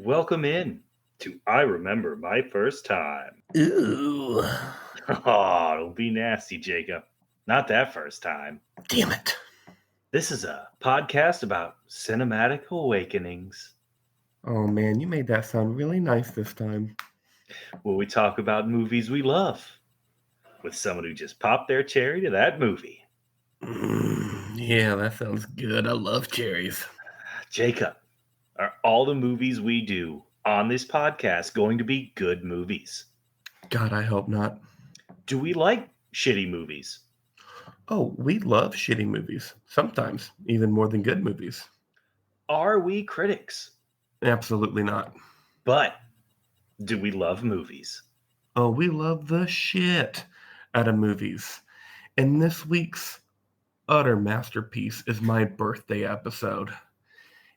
Welcome in to I Remember My First Time. Ooh, Oh, don't be nasty, Jacob. Not that first time. damn it. This is a podcast about cinematic awakenings, Oh man, you made that sound really nice this time. where we talk about movies we love with someone who just popped their cherry to that movie. Yeah, that sounds good. I love cherries. Jacob, are all the movies we do on this podcast going to be good movies? God, I hope not. Do we like shitty movies? Oh, we love shitty movies. Sometimes, even more than good movies. Are we critics? Absolutely not. But do we love movies? Oh, we love the shit out of movies. And this week's utter masterpiece is my birthday episode.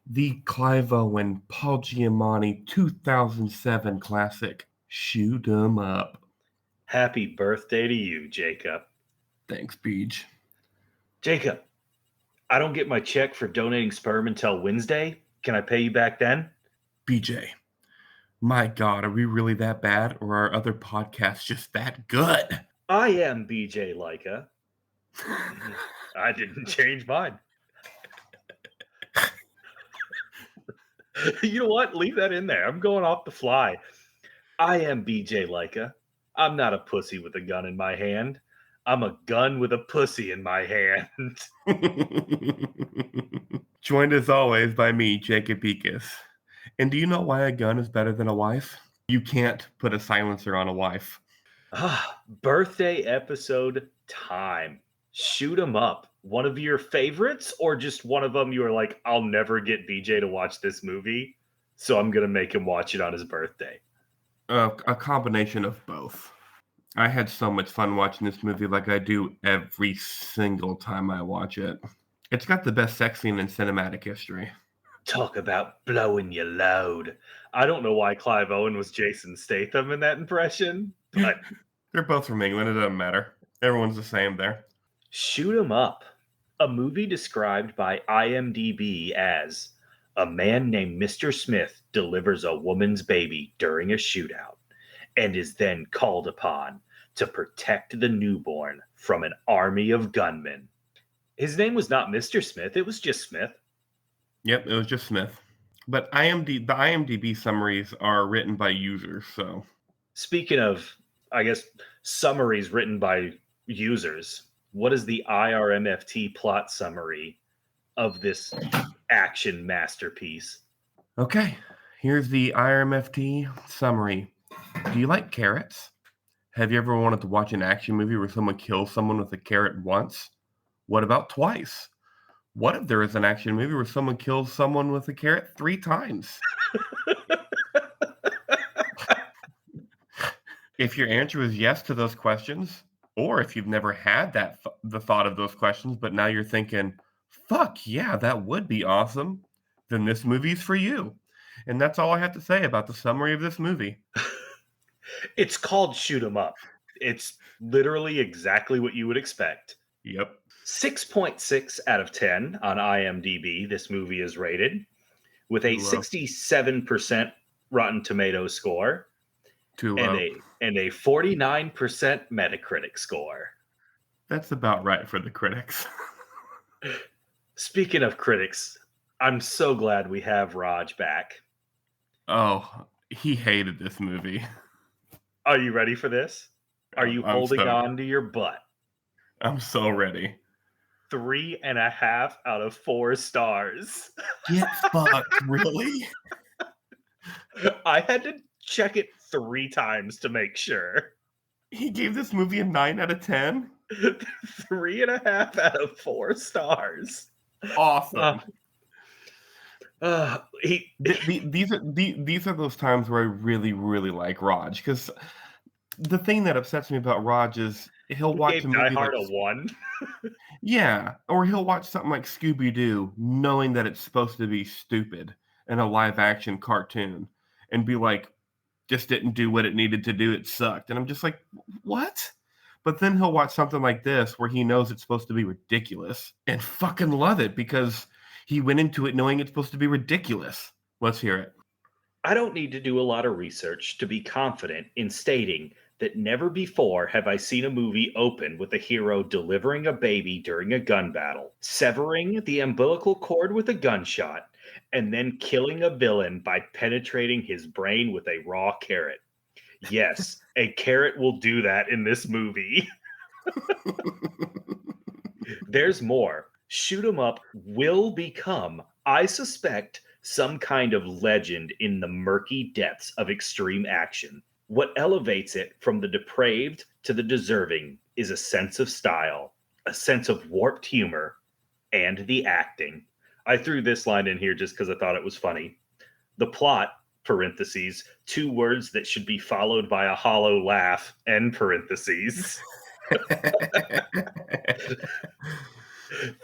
The Clive Owen, Paul Giamatti 2007 classic, Shoot 'em Up. Happy birthday to you, Jacob. Thanks, Beej. Jacob, I don't get my check for donating sperm until Wednesday. Can I pay you back then? BJ, my God, are we really that bad, or are other podcasts just that good? I am BJ Leica. I didn't change mine. You know what? Leave that in there. I'm going off the fly. I am BJ Leica. I'm not a pussy with a gun in my hand. I'm a gun with a pussy in my hand. Joined as always by me, Jacob Beakus. And do you know why a gun is better than a wife? You can't put a silencer on a wife. Birthday episode time. Shoot 'em up. One of your favorites, or just one of them you were like, I'll never get BJ to watch this movie, so I'm going to make him watch it on his birthday? A combination of both. I had so much fun watching this movie like I do every single time I watch it. It's got the best sex scene in cinematic history. Talk about blowing your load. I don't know why Clive Owen was Jason Statham in that impression, but They're both from England. It doesn't matter. Everyone's the same there. Shoot 'em Up, a movie described by IMDb as a man named Mr. Smith delivers a woman's baby during a shootout and is then called upon to protect the newborn from an army of gunmen. His name was not Mr. Smith, it was just Smith. Yep, it was just Smith. But the IMDb summaries are written by users, so. Speaking of, I guess, summaries written by users, what is the IRMFT plot summary of this action masterpiece? Okay, here's the IRMFT summary. Do you like carrots? Have you ever wanted to watch an action movie where someone kills someone with a carrot once? What about twice? What if there is an action movie where someone kills someone with a carrot 3 times? If your answer is yes to those questions, or if you've never had the thought of those questions, but now you're thinking, fuck yeah, that would be awesome, then this movie's for you. And that's all I have to say about the summary of this movie. It's called Shoot 'em Up. It's literally exactly what you would expect. Yep. 6.6 out of 10 on IMDb, this movie is rated, with a 67% Rotten Tomatoes score Too low. and a 49% Metacritic score. That's about right for the critics. Speaking of critics, I'm so glad we have Raj back. Oh, he hated this movie. Are you ready for this? Are you holding on to your butt? I'm so ready. 3.5 out of 4 stars. Get fucked, really? I had to check it 3 times to make sure. He gave this movie a 9 out of 10? 3.5 out of 4 stars. Awesome. These are those times where I really, really like Raj, because the thing that upsets me about Raj is he'll watch a movie Die Hard a 1. Yeah, or he'll watch something like Scooby-Doo, knowing that it's supposed to be stupid and a live-action cartoon, and be like, "Just didn't do what it needed to do. It sucked." And I'm just like, "What?" But then he'll watch something like this, where he knows it's supposed to be ridiculous, and fucking love it because he went into it knowing it's supposed to be ridiculous. Let's hear it. I don't need to do a lot of research to be confident in stating that never before have I seen a movie open with a hero delivering a baby during a gun battle, severing the umbilical cord with a gunshot, and then killing a villain by penetrating his brain with a raw carrot. Yes, a carrot will do that in this movie. There's more. Shoot 'em up will become, I suspect, some kind of legend in the murky depths of extreme action. What elevates it from the depraved to the deserving is a sense of style, a sense of warped humor, and the acting. I threw this line in here just because I thought it was funny. The plot, parentheses, two words that should be followed by a hollow laugh, end parentheses.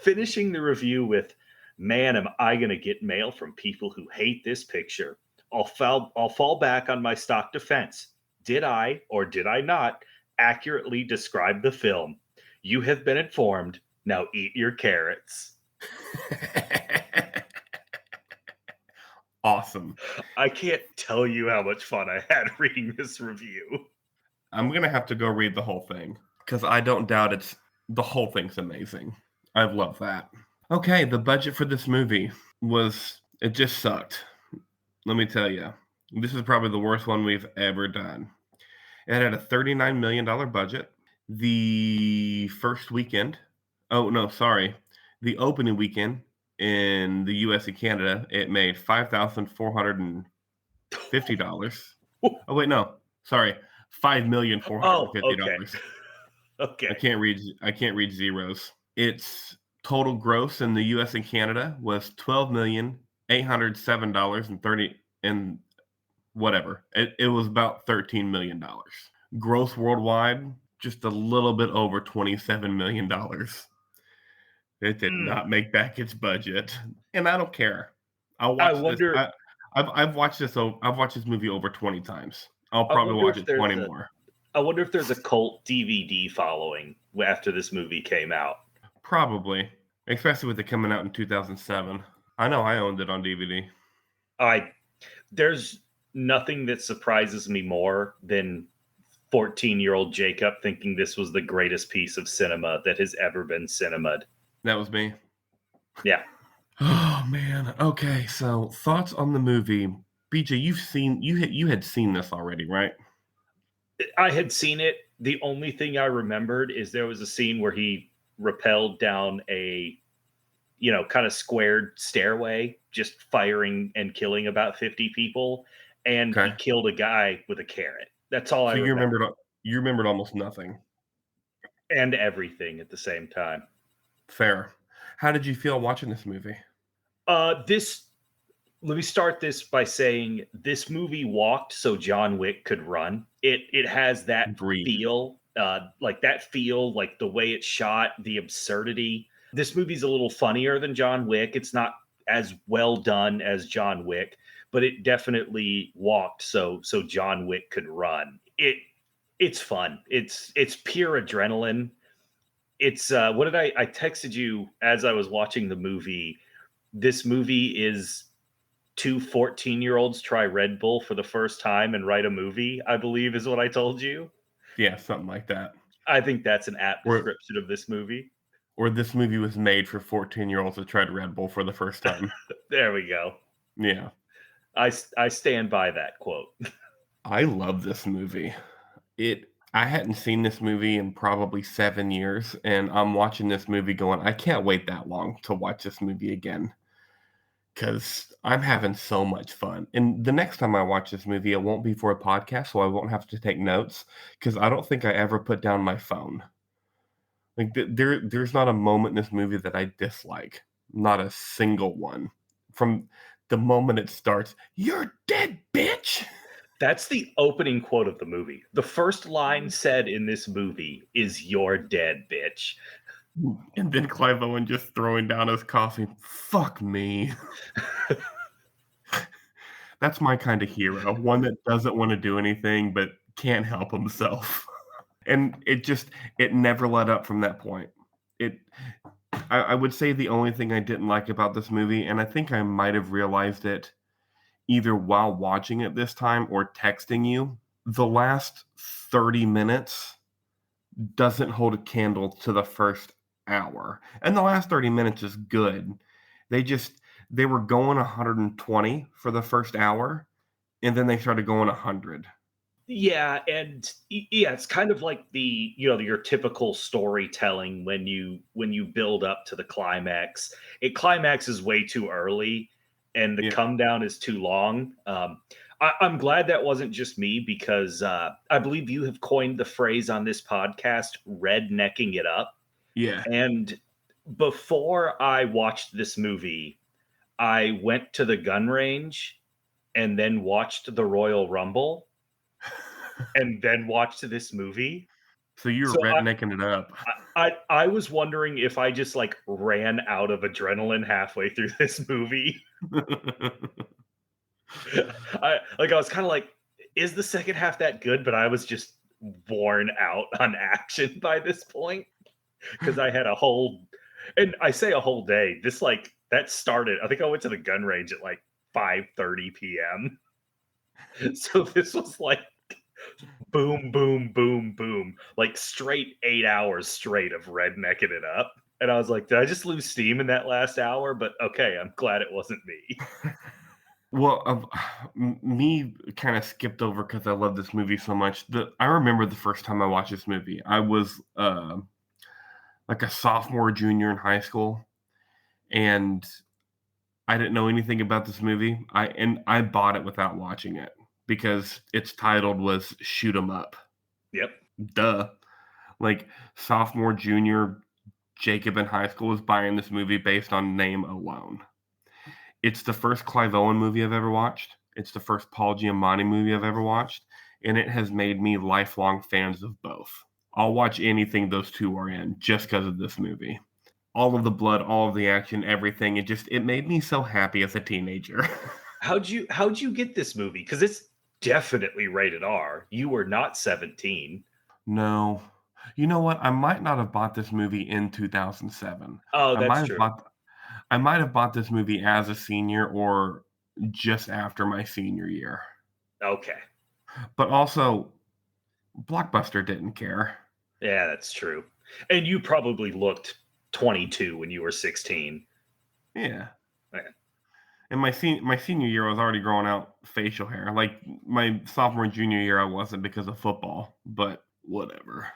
Finishing the review with, man, am I going to get mail from people who hate this picture. I'll fall back on my stock defense. Did I, or did I not, accurately describe the film? You have been informed. Now eat your carrots. Awesome. I can't tell you how much fun I had reading this review. I'm going to have to go read the whole thing because I don't doubt the whole thing's amazing. I love that. Okay, the budget for this movie it just sucked. Let me tell you, this is probably the worst one we've ever done. It had a $39 million budget. The opening weekend in the US and Canada, it made $5,450. Oh, wait, no, sorry, $5,450,000. Okay. I can't read zeros. Its total gross in the US and Canada was $12,807.30 and whatever. It was about $13 million. Gross worldwide, just a little bit over $27 million. It did not make back its budget, and I don't care. I've watched this movie over 20 times. I'll probably watch it 20 more. I wonder if there's a cult DVD following after this movie came out. Probably, especially with it coming out in 2007. I know I owned it on DVD. There's nothing that surprises me more than 14-year-old Jacob thinking this was the greatest piece of cinema that has ever been cinemaed. That was me. Yeah. Oh man. Okay, so thoughts on the movie. BJ, you had seen this already, right? I had seen it. The only thing I remembered is there was a scene where he rappelled down a, kind of squared stairway, just firing and killing about 50 people, and he killed a guy with a carrot. That's all I remember. You remembered almost nothing. And everything at the same time. Fair. How did you feel watching this movie? Let me start this by saying this movie walked so John Wick could run. It has that feel, like the way it's shot, the absurdity. This movie's a little funnier than John Wick. It's not as well done as John Wick, but it definitely walked so John Wick could run. It's fun. It's pure adrenaline. It's I texted you as I was watching the movie. This movie is two 14-year-olds try Red Bull for the first time and write a movie, I believe is what I told you. Yeah, something like that. I think that's an apt description of this movie. Or this movie was made for 14-year-olds that tried Red Bull for the first time. There we go. Yeah. I stand by that quote. I love this movie. I hadn't seen this movie in probably 7 years, and I'm watching this movie going, I can't wait that long to watch this movie again because I'm having so much fun. And the next time I watch this movie, it won't be for a podcast, so I won't have to take notes because I don't think I ever put down my phone. Like there's not a moment in this movie that I dislike, not a single one. From the moment it starts, "You're dead, bitch." That's the opening quote of the movie. The first line said in this movie is "You're dead, bitch." And then Clive Owen just throwing down his coffee. Fuck me. That's my kind of hero. One that doesn't want to do anything but can't help himself. And it never let up from that point. I would say the only thing I didn't like about this movie, and I think I might have realized it either while watching it this time or texting you. The last 30 minutes doesn't hold a candle to the first hour. And the last 30 minutes is good. They were going 120 for the first hour, and then they started going 100. Yeah, and yeah, it's kind of like the your typical storytelling when you build up to the climax. It climaxes way too early, and the Yeah. come down is too long. I'm glad that wasn't just me because I believe you have coined the phrase on this podcast, "rednecking it up." Yeah. And before I watched this movie, I went to the gun range and then watched the Royal Rumble and then watched this movie. So you were So rednecking it up. I was wondering if I just like ran out of adrenaline halfway through this movie. I was kind of like, is the second half that good? But I was just worn out on action by this point because I had a whole, and I say a whole day. This like that started. I think I went to the gun range at like 5:30 p.m. So this was like boom, boom, boom, boom, like straight 8 hours straight of rednecking it up. And I was like, did I just lose steam in that last hour? But okay, I'm glad it wasn't me. Well, me kind of skipped over because I love this movie so much. I remember the first time I watched this movie. I was like a sophomore, junior in high school, and I didn't know anything about this movie. I bought it without watching it because its title was "Shoot 'Em Up." Yep. Duh. Like sophomore, junior, Jacob in high school was buying this movie based on name alone. It's the first Clive Owen movie I've ever watched. It's the first Paul Giamatti movie I've ever watched, and it has made me lifelong fans of both. I'll watch anything those two are in just because of this movie. All of the blood, all of the action, everything. It made me so happy as a teenager. How'd you get this movie? Because it's definitely rated R. You were not 17. No. You know what? I might not have bought this movie in 2007. Oh, I might that's have true. bought I might have bought this movie as a senior or just after my senior year. Okay. But also, Blockbuster didn't care. Yeah, that's true. And you probably looked 22 when you were 16. Yeah. Yeah. In my senior year, I was already growing out facial hair. Like my sophomore and junior year, I wasn't because of football. But whatever.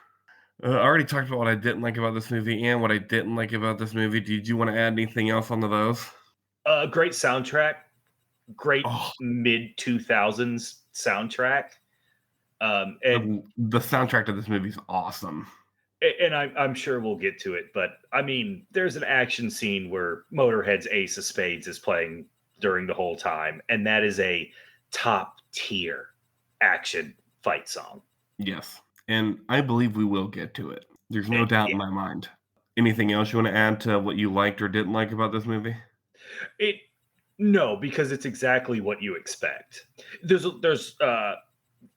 I already talked about what I didn't like about this movie and what I didn't like about this movie. Did you want to add anything else onto those? Great soundtrack. Great Oh, mid 2000s soundtrack. And the soundtrack to this movie is awesome. I'm sure we'll get to it, but I mean, there's an action scene where Motorhead's Ace of Spades is playing during the whole time, and that is a top tier action fight song. Yes. And I believe we will get to it. There's no doubt in Yeah, my mind. Anything else you want to add to what you liked or didn't like about this movie? it no, because it's exactly what you expect. There's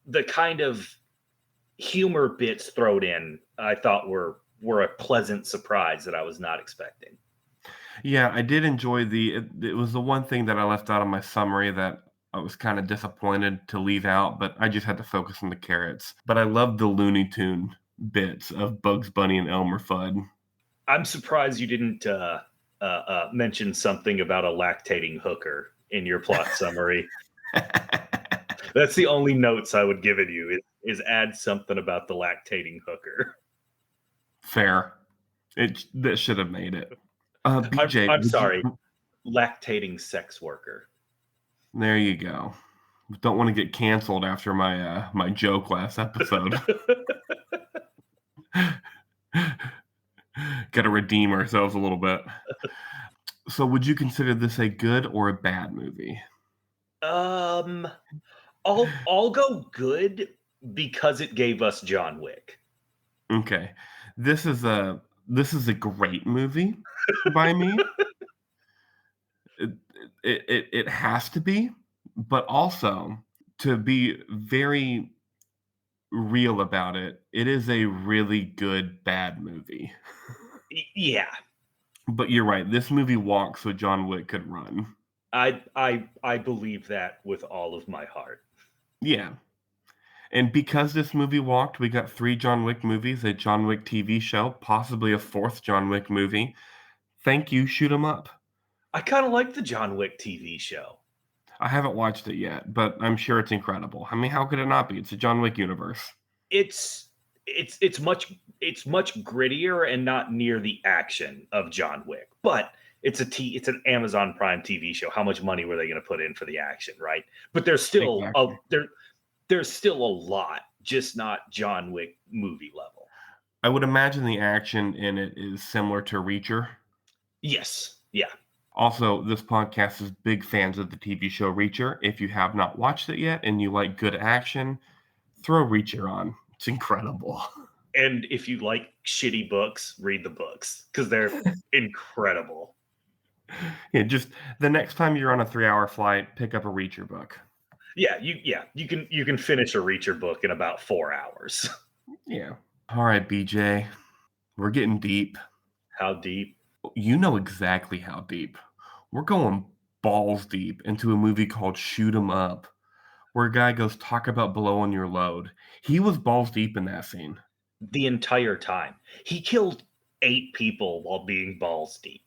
the kind of humor bits thrown in. I thought were a pleasant surprise that I was not expecting. Yeah, I did enjoy it was the one thing that I left out of my summary that I was kind of disappointed to leave out, but I just had to focus on the carrots. But I loved the Looney Tune bits of Bugs Bunny and Elmer Fudd. I'm surprised you didn't mention something about a lactating hooker in your plot summary. That's the only notes I would give it you is add something about the lactating hooker. Fair. That should have made it. BJ, I'm would you? sorry, lactating sex worker. There you go. Don't want to get canceled after my joke last episode. Got to redeem ourselves a little bit. So, would you consider this a good or a bad movie? um, I'll go good because it gave us John Wick. Okay, this is a great movie by me. It it has to be, but also to be very real about it, it is a really good bad movie. Yeah, But you're right. This movie walks so John Wick could run. I believe that with all of my heart. Yeah. And because this movie walked, we got 3 John Wick movies, a John Wick TV show, possibly a 4th John Wick movie. Thank you, shoot 'em up. I kind of like the John Wick TV show. I haven't watched it yet, but I'm sure it's incredible. I mean, how could it not be? It's a John Wick universe. It's it's much grittier and not near the action of John Wick, but it's an Amazon Prime TV show. How much money were they going to put in for the action, right? But Exactly. there's still a lot, just not John Wick movie level. I would imagine the action in it is similar to Reacher. Yes, yeah. Also, this podcast is big fans of the TV show Reacher. If you have not watched it yet and you like good action, throw Reacher on. It's incredible. And if you like shitty books, read the books because they're incredible. Yeah, just the next time you're on a 3-hour flight, pick up a Reacher book. Yeah, you can finish a Reacher book in about 4 hours. Yeah. All right, BJ. We're getting deep. How deep? You know exactly how deep. We're going balls deep into a movie called Shoot 'Em Up, where a guy goes talk about blowing your load. He was balls deep in that scene. The entire time. He killed 8 people while being balls deep.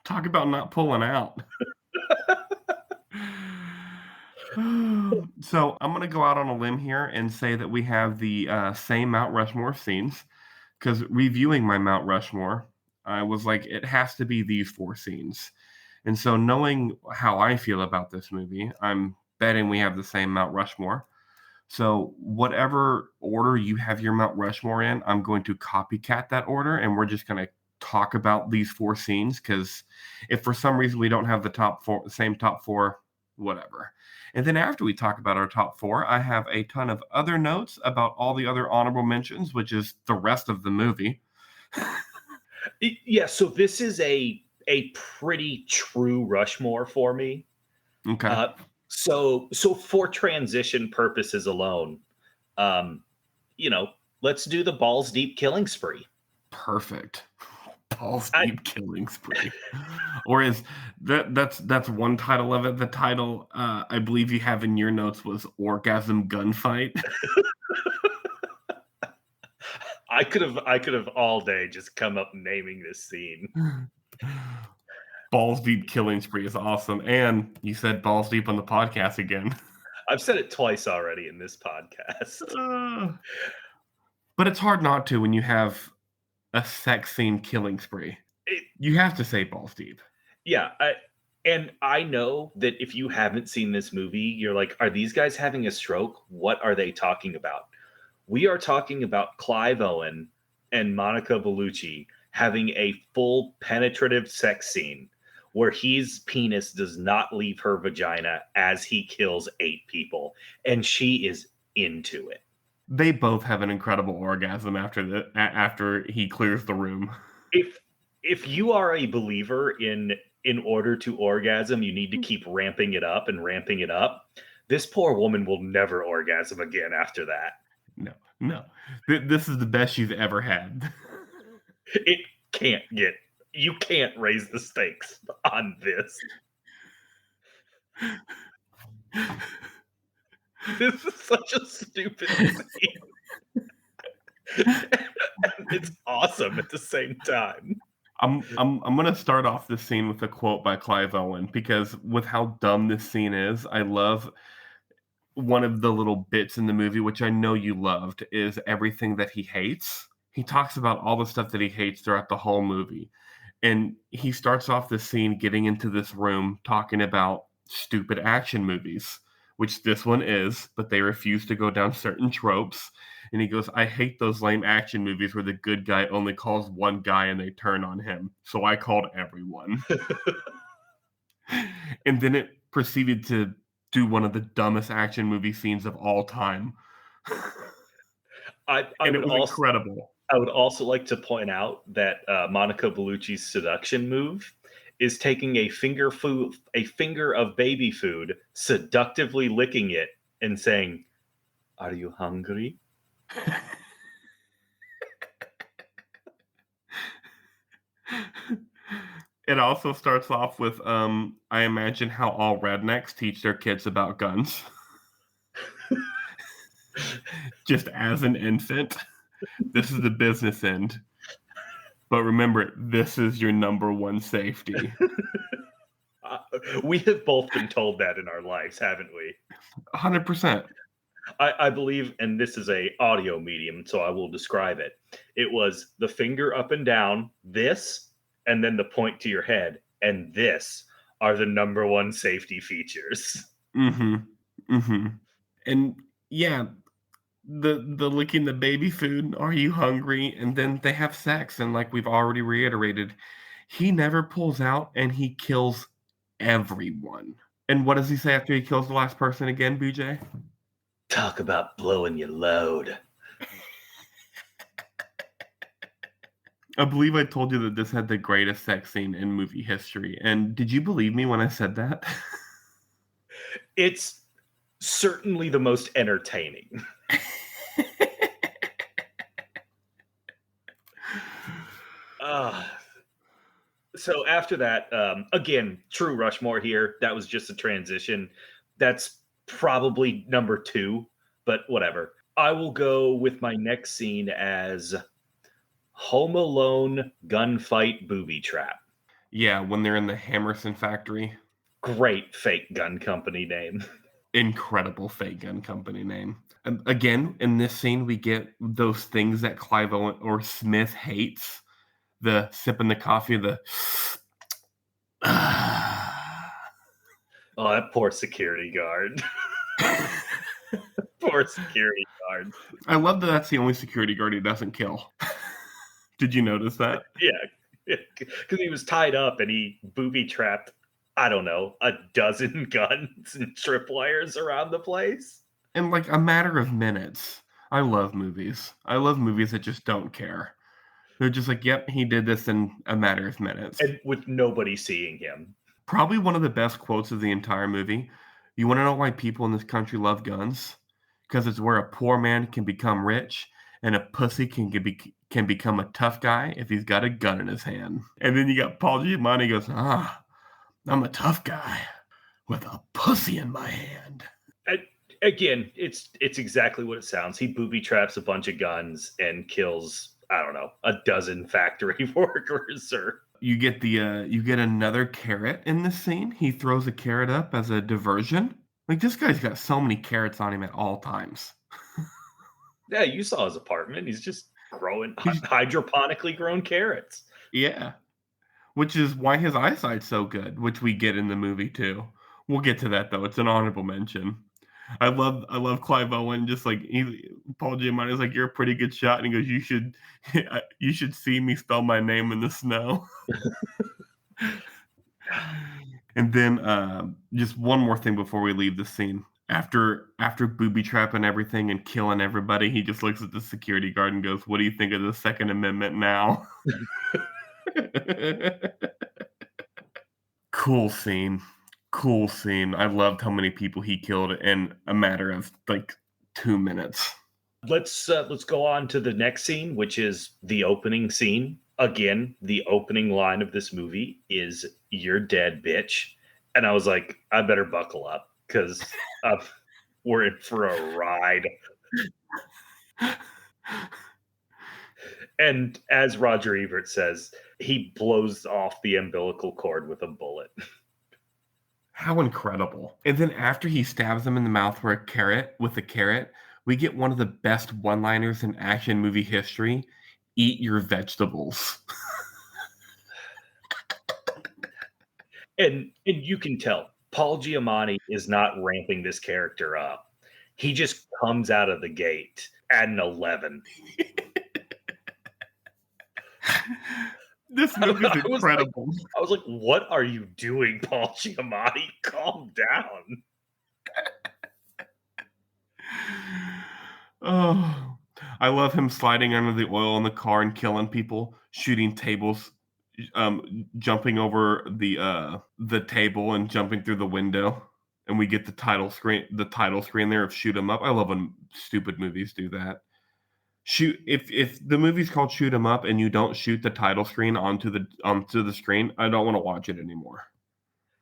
Talk about not pulling out. So I'm going to go out on a limb here and say that we have the same Mount Rushmore scenes, because reviewing my Mount Rushmore, I was like, it has to be these 4 scenes. And so knowing how I feel about this movie, I'm betting we have the same Mount Rushmore. So whatever order you have your Mount Rushmore in, I'm going to copycat that order, and we're just going to talk about these 4 scenes, because if for some reason we don't have the same top 4, whatever. And then after we talk about our top 4, I have a ton of other notes about all the other honorable mentions, which is the rest of the movie. Yeah, so this is a pretty true Rushmore for me. Okay. So for transition purposes alone, um, let's do the balls deep killing spree. Perfect. Paul's I, deep killing spree. Or is that's one title of it. The title I believe you have in your notes was Orgasm Gunfight. I could have all day just come up naming this scene. Balls deep killing spree is awesome. And you said balls deep on the podcast again. I've said it twice already in this podcast. But it's hard not to when you have a sex scene killing spree. You have to say balls deep. Yeah, and I know that if you haven't seen this movie, you're like, are these guys having a stroke? What are they talking about? We are talking about Clive Owen and Monica Bellucci having a full penetrative sex scene where his penis does not leave her vagina as he kills 8 people, and she is into it. They both have an incredible orgasm after he clears the room. If you are a believer in order to orgasm, you need to keep ramping it up and ramping it up. This poor woman will never orgasm again after that. No. This is the best you've ever had. It can't get. You can't raise the stakes on this. This is such a stupid scene. And it's awesome at the same time. I'm gonna start off this scene with a quote by Clive Owen, because with how dumb this scene is, I love one of the little bits in the movie, which I know you loved, is everything that he hates. He talks about all the stuff that he hates throughout the whole movie. And he starts off the scene getting into this room talking about stupid action movies, which this one is, but they refuse to go down certain tropes. And he goes, I hate those lame action movies where the good guy only calls one guy and they turn on him. So I called everyone. And then it proceeded to do one of the dumbest action movie scenes of all time. I And would it was also incredible. I would also like to point out that Monica Bellucci's seduction move is taking a finger of baby food, seductively licking it, and saying, "Are you hungry?" It also starts off with, I imagine how all rednecks teach their kids about guns. Just as an infant. This is the business end. But remember, this is your number one safety. We have both been told that in our lives, haven't we? 100%. I believe, and this is a audio medium, so I will describe it. It was the finger up and down, this, and then the point to your head, and this are the number one safety features. Mm-hmm. Mm-hmm. And yeah, the licking the baby food, are you hungry? And then they have sex, and like we've already reiterated, he never pulls out and he kills everyone. And what does he say after he kills the last person again, BJ? Talk about blowing your load. I believe I told you that this had the greatest sex scene in movie history. And did you believe me when I said that? It's certainly the most entertaining. So after that, again, True Rushmore here. That was just a transition. That's probably number 2, but whatever. I will go with my next scene as Home Alone gunfight booby trap. Yeah, when they're in the Hammerson factory. Great fake gun company name. Incredible fake gun company name. Again, in this scene, we get those things that Clive Owen or Smith hates. The sipping the coffee, the Oh, that poor security guard. Poor security guard. I love that that's the only security guard he doesn't kill. Did you notice that? Yeah, because he was tied up and he booby trapped, I don't know, a dozen guns and tripwires around the place. In like a matter of minutes. I love movies. I love movies that just don't care. They're just like, yep, he did this in a matter of minutes. And with nobody seeing him. Probably one of the best quotes of the entire movie. You want to know why people in this country love guns? Because it's where a poor man can become rich and a pussy can become a tough guy if he's got a gun in his hand. And then you got Paul Giamatti goes, I'm a tough guy with a pussy in my hand. Again, it's exactly what it sounds. He booby traps a bunch of guns and kills, I don't know, a dozen factory workers. Or you get another carrot in this scene. He throws a carrot up as a diversion. Like, this guy's got so many carrots on him at all times. Yeah, you saw his apartment. He's just growing hydroponically grown carrots. Yeah. Which is why his eyesight's so good, which we get in the movie too. We'll get to that though. It's an honorable mention. I love Clive Owen. Just like Paul Giamatti is like, you're a pretty good shot, and he goes, you should see me spell my name in the snow. And then just one more thing before we leave the scene. After booby trapping everything and killing everybody, he just looks at the security guard and goes, "What do you think of the Second Amendment now?" Cool scene. Cool scene. I loved how many people he killed in a matter of like 2 minutes. Let's go on to the next scene, which is the opening scene. Again, the opening line of this movie is "You're dead, bitch," and I was like, I better buckle up because we're in for a ride. And as Roger Ebert says, he blows off the umbilical cord with a bullet. How incredible. And then after he stabs him in the mouth with a carrot, we get one of the best one-liners in action movie history. Eat your vegetables. And you can tell Paul Giamatti is not ramping this character up. He just comes out of the gate at an 11. This movie is incredible. I was like, what are you doing, Paul Giamatti? Calm down. Oh, I love him sliding under the oil in the car and killing people, shooting tables, jumping over the table and jumping through the window. And we get the title screen there of "Shoot 'em up." I love when stupid movies do that. Shoot, if the movie's called Shoot 'Em Up and you don't shoot the title screen onto the screen, I don't want to watch it anymore.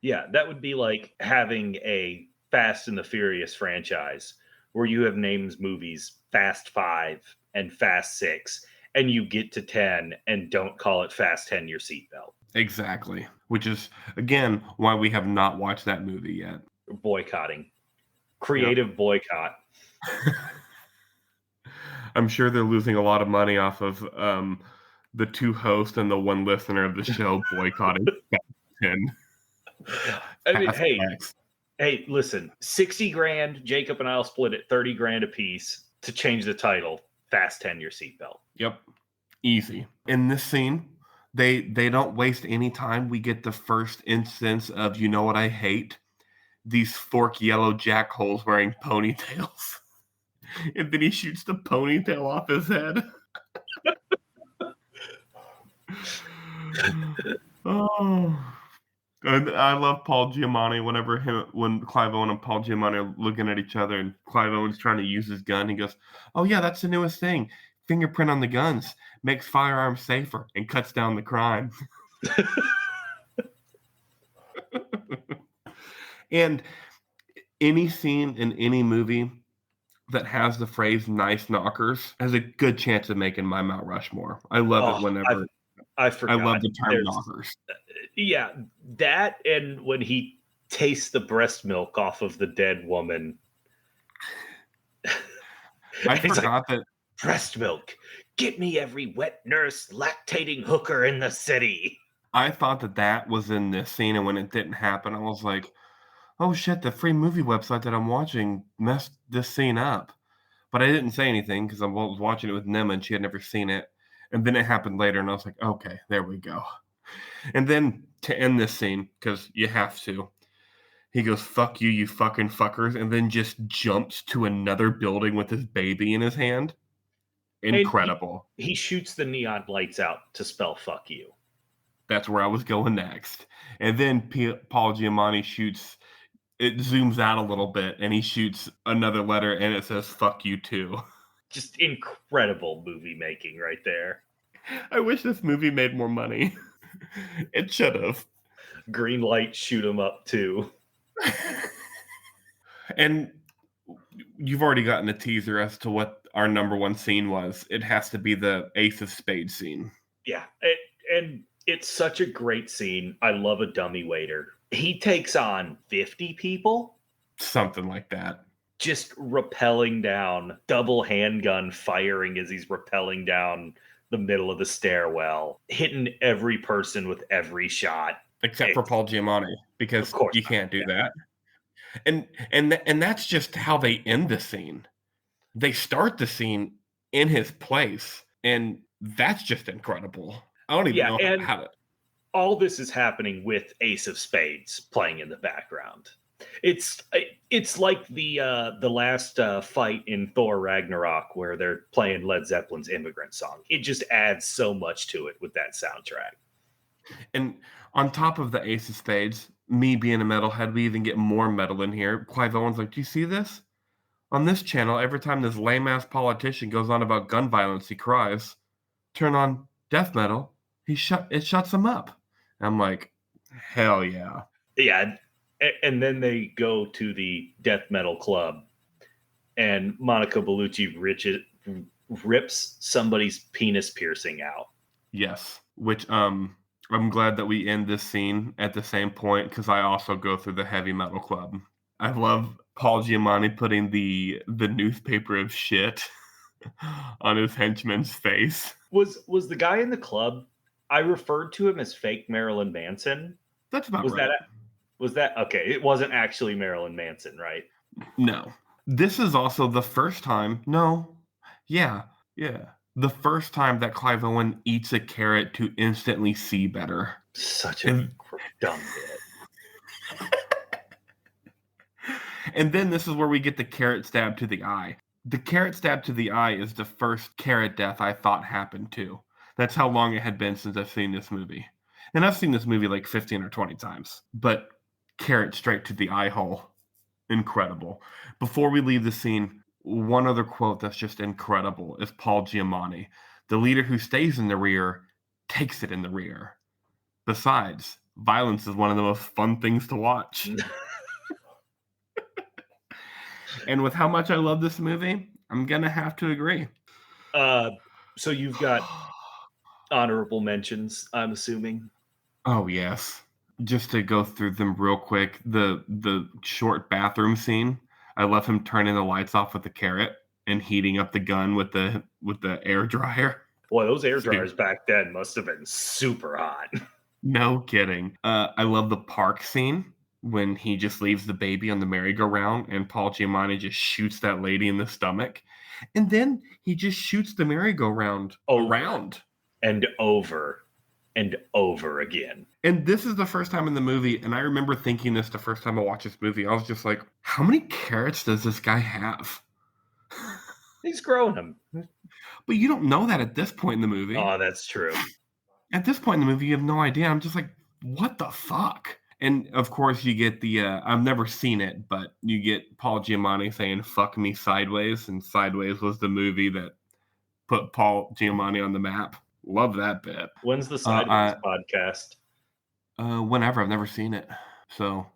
Yeah, that would be like having a Fast and the Furious franchise where you have names movies Fast 5 and Fast 6, and you get to 10 and don't call it Fast 10 your seatbelt. Exactly. Which is, again, why we have not watched that movie yet. Boycotting. Yep. Creative boycott. I'm sure they're losing a lot of money off of the two hosts and the one listener of the show boycotting Fast 10. I mean, Fast hey, X. hey, listen, 60 grand, Jacob and I'll split it 30 grand a piece to change the title Fast 10 your seatbelt. Yep. Easy. In this scene, they don't waste any time. We get the first instance of, you know what I hate? These fork yellow jackholes wearing ponytails. And then he shoots the ponytail off his head. Oh. And I love Paul Giamatti when Clive Owen and Paul Giamatti are looking at each other and Clive Owen's trying to use his gun. He goes, "Oh yeah, that's the newest thing. Fingerprint on the guns makes firearms safer and cuts down the crime." And any scene in any movie that has the phrase "nice knockers" has a good chance of making my Mount Rushmore. I love it whenever I I forgot. love the term knockers. Yeah, that and when he tastes the breast milk off of the dead woman. I He's forgot that breast milk. Get me every wet nurse lactating hooker in the city. I thought that was in this scene, and when it didn't happen, I was like, "Oh shit, the free movie website that I'm watching messed this scene up." But I didn't say anything because I was watching it with Nema and she had never seen it. And then it happened later, and I was like, "Okay, there we go." And then to end this scene, because you have to, he goes, "Fuck you, you fucking fuckers," and then just jumps to another building with his baby in his hand. Incredible. And he shoots the neon lights out to spell "fuck you." That's where I was going next. And then Paul Giamatti shoots. It zooms out a little bit, and he shoots another letter, and it says "fuck you too." Just incredible movie making right there. I wish this movie made more money. It should have. Green light, shoot 'em up too. And you've already gotten a teaser as to what our number one scene was. It has to be the Ace of Spades scene. Yeah, and it's such a great scene. I love a dummy waiter. He takes on 50 people. Something like that. Just rappelling down, double handgun firing as he's rappelling down the middle of the stairwell, hitting every person with every shot. Except for Paul Giamatti, because you can't do that. And that's just how they end the scene. They start the scene in his place, and that's just incredible. I don't even know how to. All this is happening with Ace of Spades playing in the background. It's like the last fight in Thor Ragnarok where they're playing Led Zeppelin's Immigrant Song. It just adds so much to it with that soundtrack. And on top of the Ace of Spades, me being a metalhead, we even get more metal in here. Clive Owen's like, "Do you see this? On this channel, every time this lame-ass politician goes on about gun violence, he cries. Turn on death metal, it shuts him up." And I'm like, hell yeah. Yeah, and then they go to the death metal club, and Monica Bellucci rips somebody's penis piercing out. Yes, which I'm glad that we end this scene at the same point because I also go through the heavy metal club. I love Paul Giamatti putting the newspaper of shit on his henchman's face. Was the guy in the club? I referred to him as fake Marilyn Manson. That's about right. Was that okay? It wasn't actually Marilyn Manson, right? No. This is also the first time. No. Yeah. The first time that Clive Owen eats a carrot to instantly see better. Such a dumb bit. And then this is where we get the carrot stab to the eye. The carrot stab to the eye is the first carrot death I thought happened too. That's how long it had been since I've seen this movie. And I've seen this movie like 15 or 20 times. But carrot straight to the eye hole. Incredible. Before we leave the scene, One other quote that's just incredible is Paul Giamatti. The leader who stays in the rear takes it in the rear. Besides, violence is one of the most fun things to watch. And with how much I love this movie, I'm gonna have to agree. So you've got honorable mentions, I'm assuming. Oh yes. Just to go through them real quick, the short bathroom scene. I love him turning the lights off with the carrot and heating up the gun with the air dryer. Boy, those air Dude, dryers back then must have been super hot. no kidding. I love the park scene when he just leaves the baby on the merry-go-round and Paul Giamatti just shoots that lady in the stomach. And then he just shoots the merry-go-round Over around. and over and over again. And this is the first time in the movie, and I remember thinking this the first time I watched this movie. I was just like, how many carrots does this guy have? He's growing them. But you don't know that at this point in the movie. Oh, that's true. At this point in the movie, you have no idea. I'm just like, what the fuck? And of course, you get the I've never seen it, but you get Paul Giamatti saying "fuck me sideways," and "Sideways" was the movie that put Paul Giamatti on the map. Love that bit. When's the Sideways podcast? Whenever. I've never seen it, so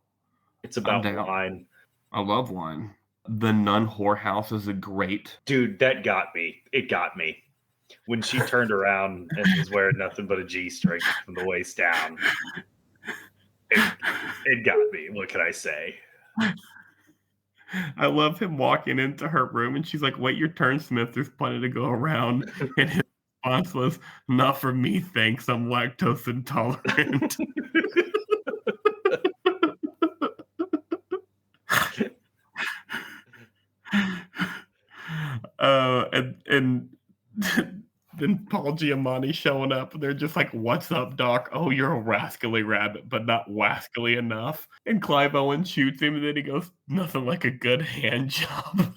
It's about wine. I love wine. The nun whorehouse is a great. Dude, that got me. It got me. When she turned around and was wearing nothing but a G-string from the waist down. It got me. What can I say? I love him walking into her room and she's like, "Wait your turn, Smith. There's plenty to go around." And his response was, "Not for me, thanks. I'm lactose intolerant." And then Paul Giamatti showing up, and they're just like, "What's up, Doc? Oh, you're a rascally rabbit, but not wascally enough." And Clive Owen shoots him, and then he goes, "Nothing like a good hand job."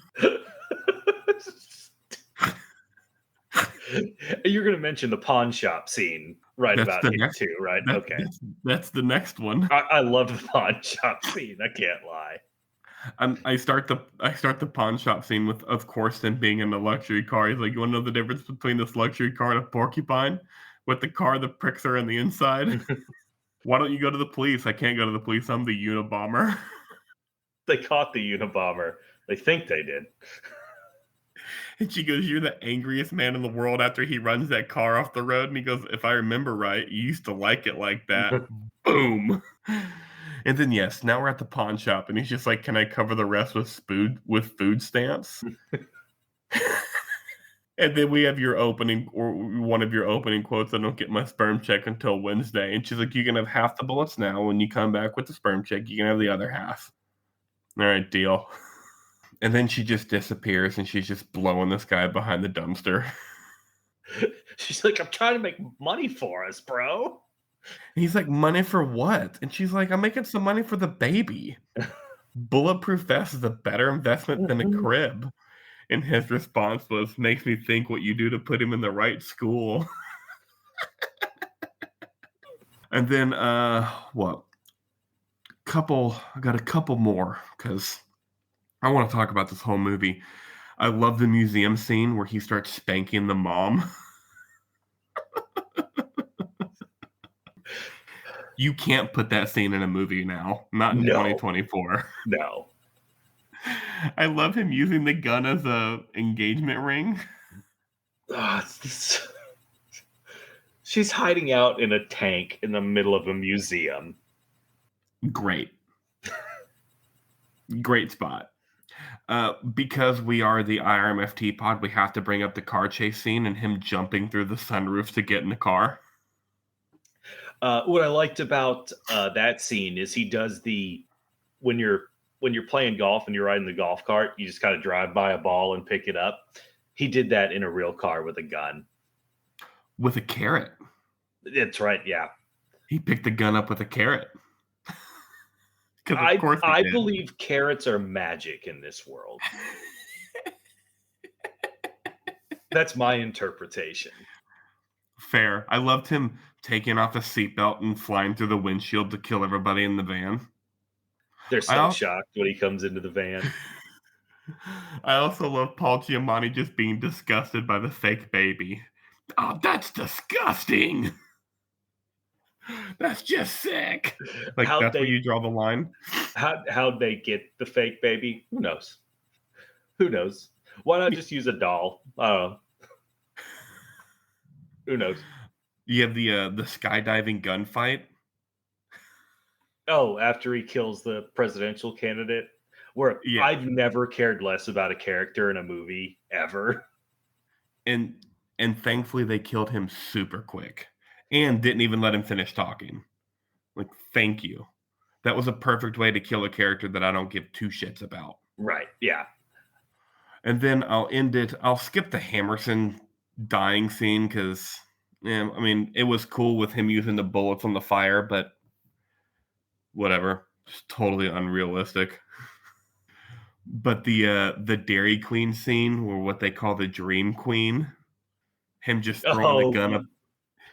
You're going to mention the pawn shop scene right That's about the here next, too, right? that, Okay. that's the next one. I love the pawn shop scene. I can't lie. I start the pawn shop scene with, of course, them being in a luxury car. He's like, "You want to know the difference between this luxury car and a porcupine? With the car, the pricks are on the inside. Why don't you go to the police?" "I can't go to the police. I'm the Unabomber." They caught the Unabomber. They think they did. And she goes, "You're the angriest man in the world," after he runs that car off the road. And he goes, "If I remember right, you used to like it like that." Boom. And then, yes, now we're at the pawn shop, and he's just like, "Can I cover the rest with food stamps?" And then we have your opening, or one of your opening quotes: "I don't get my sperm check until Wednesday." And she's like, "You can have half the bullets now. When you come back with the sperm check, you can have the other half." All right, deal. And then she just disappears, and she's just blowing this guy behind the dumpster. She's like, "I'm trying to make money for us, bro." And he's like, "Money for what?" And she's like, "I'm making some money for the baby. Bulletproof vest is a better investment than a crib." And his response was, "Makes me think what you do to put him in the right school." And then, what? I got a couple more because I want to talk about this whole movie. I love the museum scene where he starts spanking the mom. You can't put that scene in a movie now, not in 2024. No. I love him using the gun as a engagement ring. She's hiding out in a tank in the middle of a museum. Great. Great spot. Because we are the IRMFT pod, we have to bring up the car chase scene and him jumping through the sunroof to get in the car. What I liked about that scene is he does when you're playing golf and you're riding the golf cart, you just kind of drive by a ball and pick it up. He did that in a real car with a gun. With a carrot. That's right, yeah. He picked the gun up with a carrot. I believe carrots are magic in this world. That's my interpretation. Fair. I loved him taking off a seatbelt and flying through the windshield to kill everybody in the van. They're so shocked when he comes into the van. I also love Paul Giamatti just being disgusted by the fake baby. Oh, that's disgusting. That's just sick. Like How'd that's where they you draw the line. how'd they get the fake baby? Who knows? Who knows? Why not just use a doll? I don't know. Who knows? You have the skydiving gunfight. Oh, after he kills the presidential candidate, where Yeah, I've never cared less about a character in a movie ever. and and thankfully they killed him super quick and didn't even let him finish talking. Like, thank you. That was a perfect way to kill a character that I don't give two shits about. Right. Yeah. And then I'll end it. I'll skip the Hammerson dying scene because, yeah, I mean, it was cool with him using the bullets on the fire, but whatever. Just totally unrealistic. But the Dairy Queen scene, or what they call the Dream Queen, him just throwing the Oh, gun up,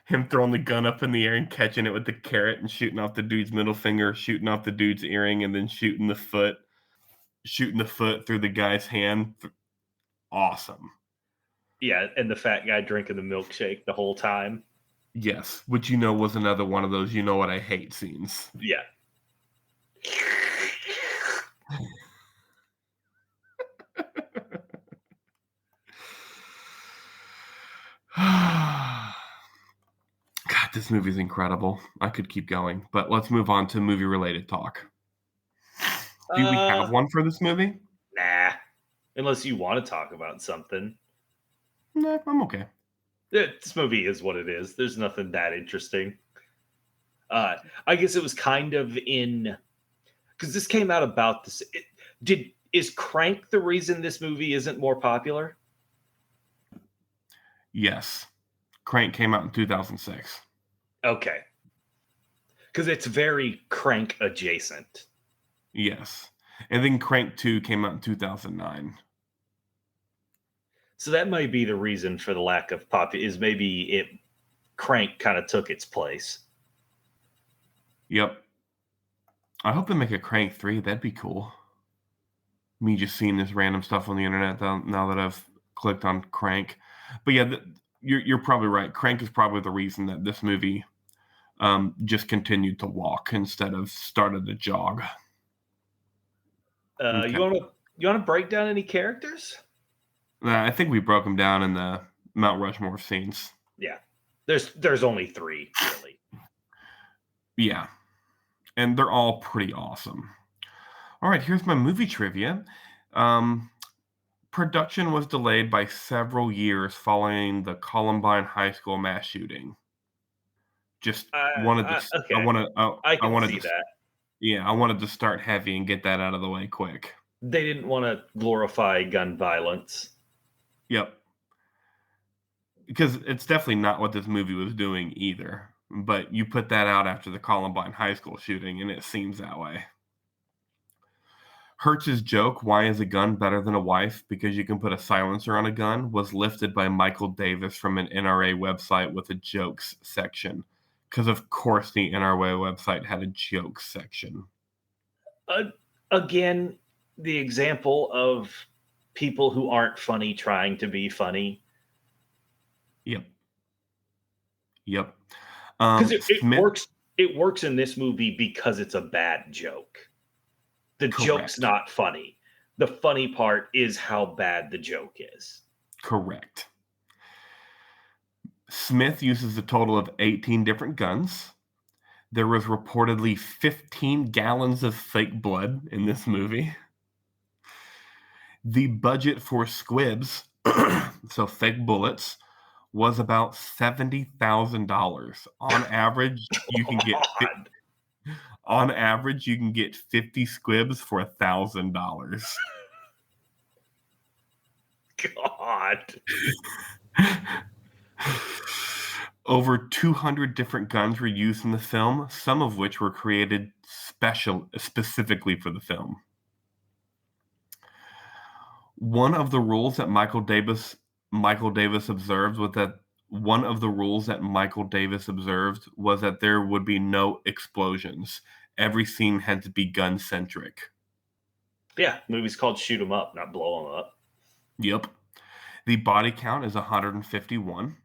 him throwing the gun up in the air and catching it with the carrot and shooting off the dude's middle finger, shooting off the dude's earring, and then shooting the foot through the guy's hand. Awesome. yeah. And the fat guy drinking the milkshake the whole time. Yes, which was another one of those what I hate scenes. Yeah. God, this movie's incredible. I could keep going, but let's move on to movie related talk. Do we have Uh, one for this movie? nah. Unless you want to talk about something. No, I'm okay. This movie is what it is. There's nothing that interesting. Uh, I guess it was kind of in because this came out about this. Is Crank the reason this movie isn't more popular? Yes. Crank came out in 2006. Okay, because it's very Crank adjacent. Yes. And then Crank 2 came out in 2009. So that might be the reason for the lack of pop. Is maybe it Crank kind of took its place. Yep. I hope they make a Crank 3. That'd be cool. Me just seeing this random stuff on the internet now that I've clicked on Crank. But yeah, you're probably right. Crank is probably the reason that this movie just continued to walk instead of started to jog. Okay. You want to break down any characters? I think we broke them down in the Mount Rushmore scenes. Yeah, there's only three really. Yeah. And they're all pretty awesome. All right, here's my movie trivia. Um, Production was delayed by several years following the Columbine High School mass shooting. Just wanted to, Okay, I I can wanted see to, that. yeah, I wanted to start heavy and get that out of the way quick. They didn't want to glorify gun violence. Yep, because it's definitely not what this movie was doing either. But you put that out after the Columbine High School shooting, and it seems that way. Hertz's joke, "Why is a gun better than a wife? Because you can put a silencer on a gun," was lifted by Michael Davis from an NRA website with a jokes section. Because, of course, the NRA website had a jokes section. Uh, Again, the example of people who aren't funny trying to be funny Yep. Yep. because it Smith, works. It works in this movie because it's a bad joke. The joke's correct. not funny. The funny part is how bad the joke is. Correct. Smith uses a total of 18 different guns. There was reportedly 15 gallons of fake blood in this movie. The budget for squibs, so fake bullets, was about $70,000. God, On average you can get 50 squibs for $1,000. God. Over 200 different guns were used in the film, some of which were created specifically for the film. One of the rules that Michael Davis observed was that there would be no explosions. Every scene had to be gun centric. Yeah, the movie's called Shoot 'em Up, not Blow 'em Up. Yep. The body count is 151.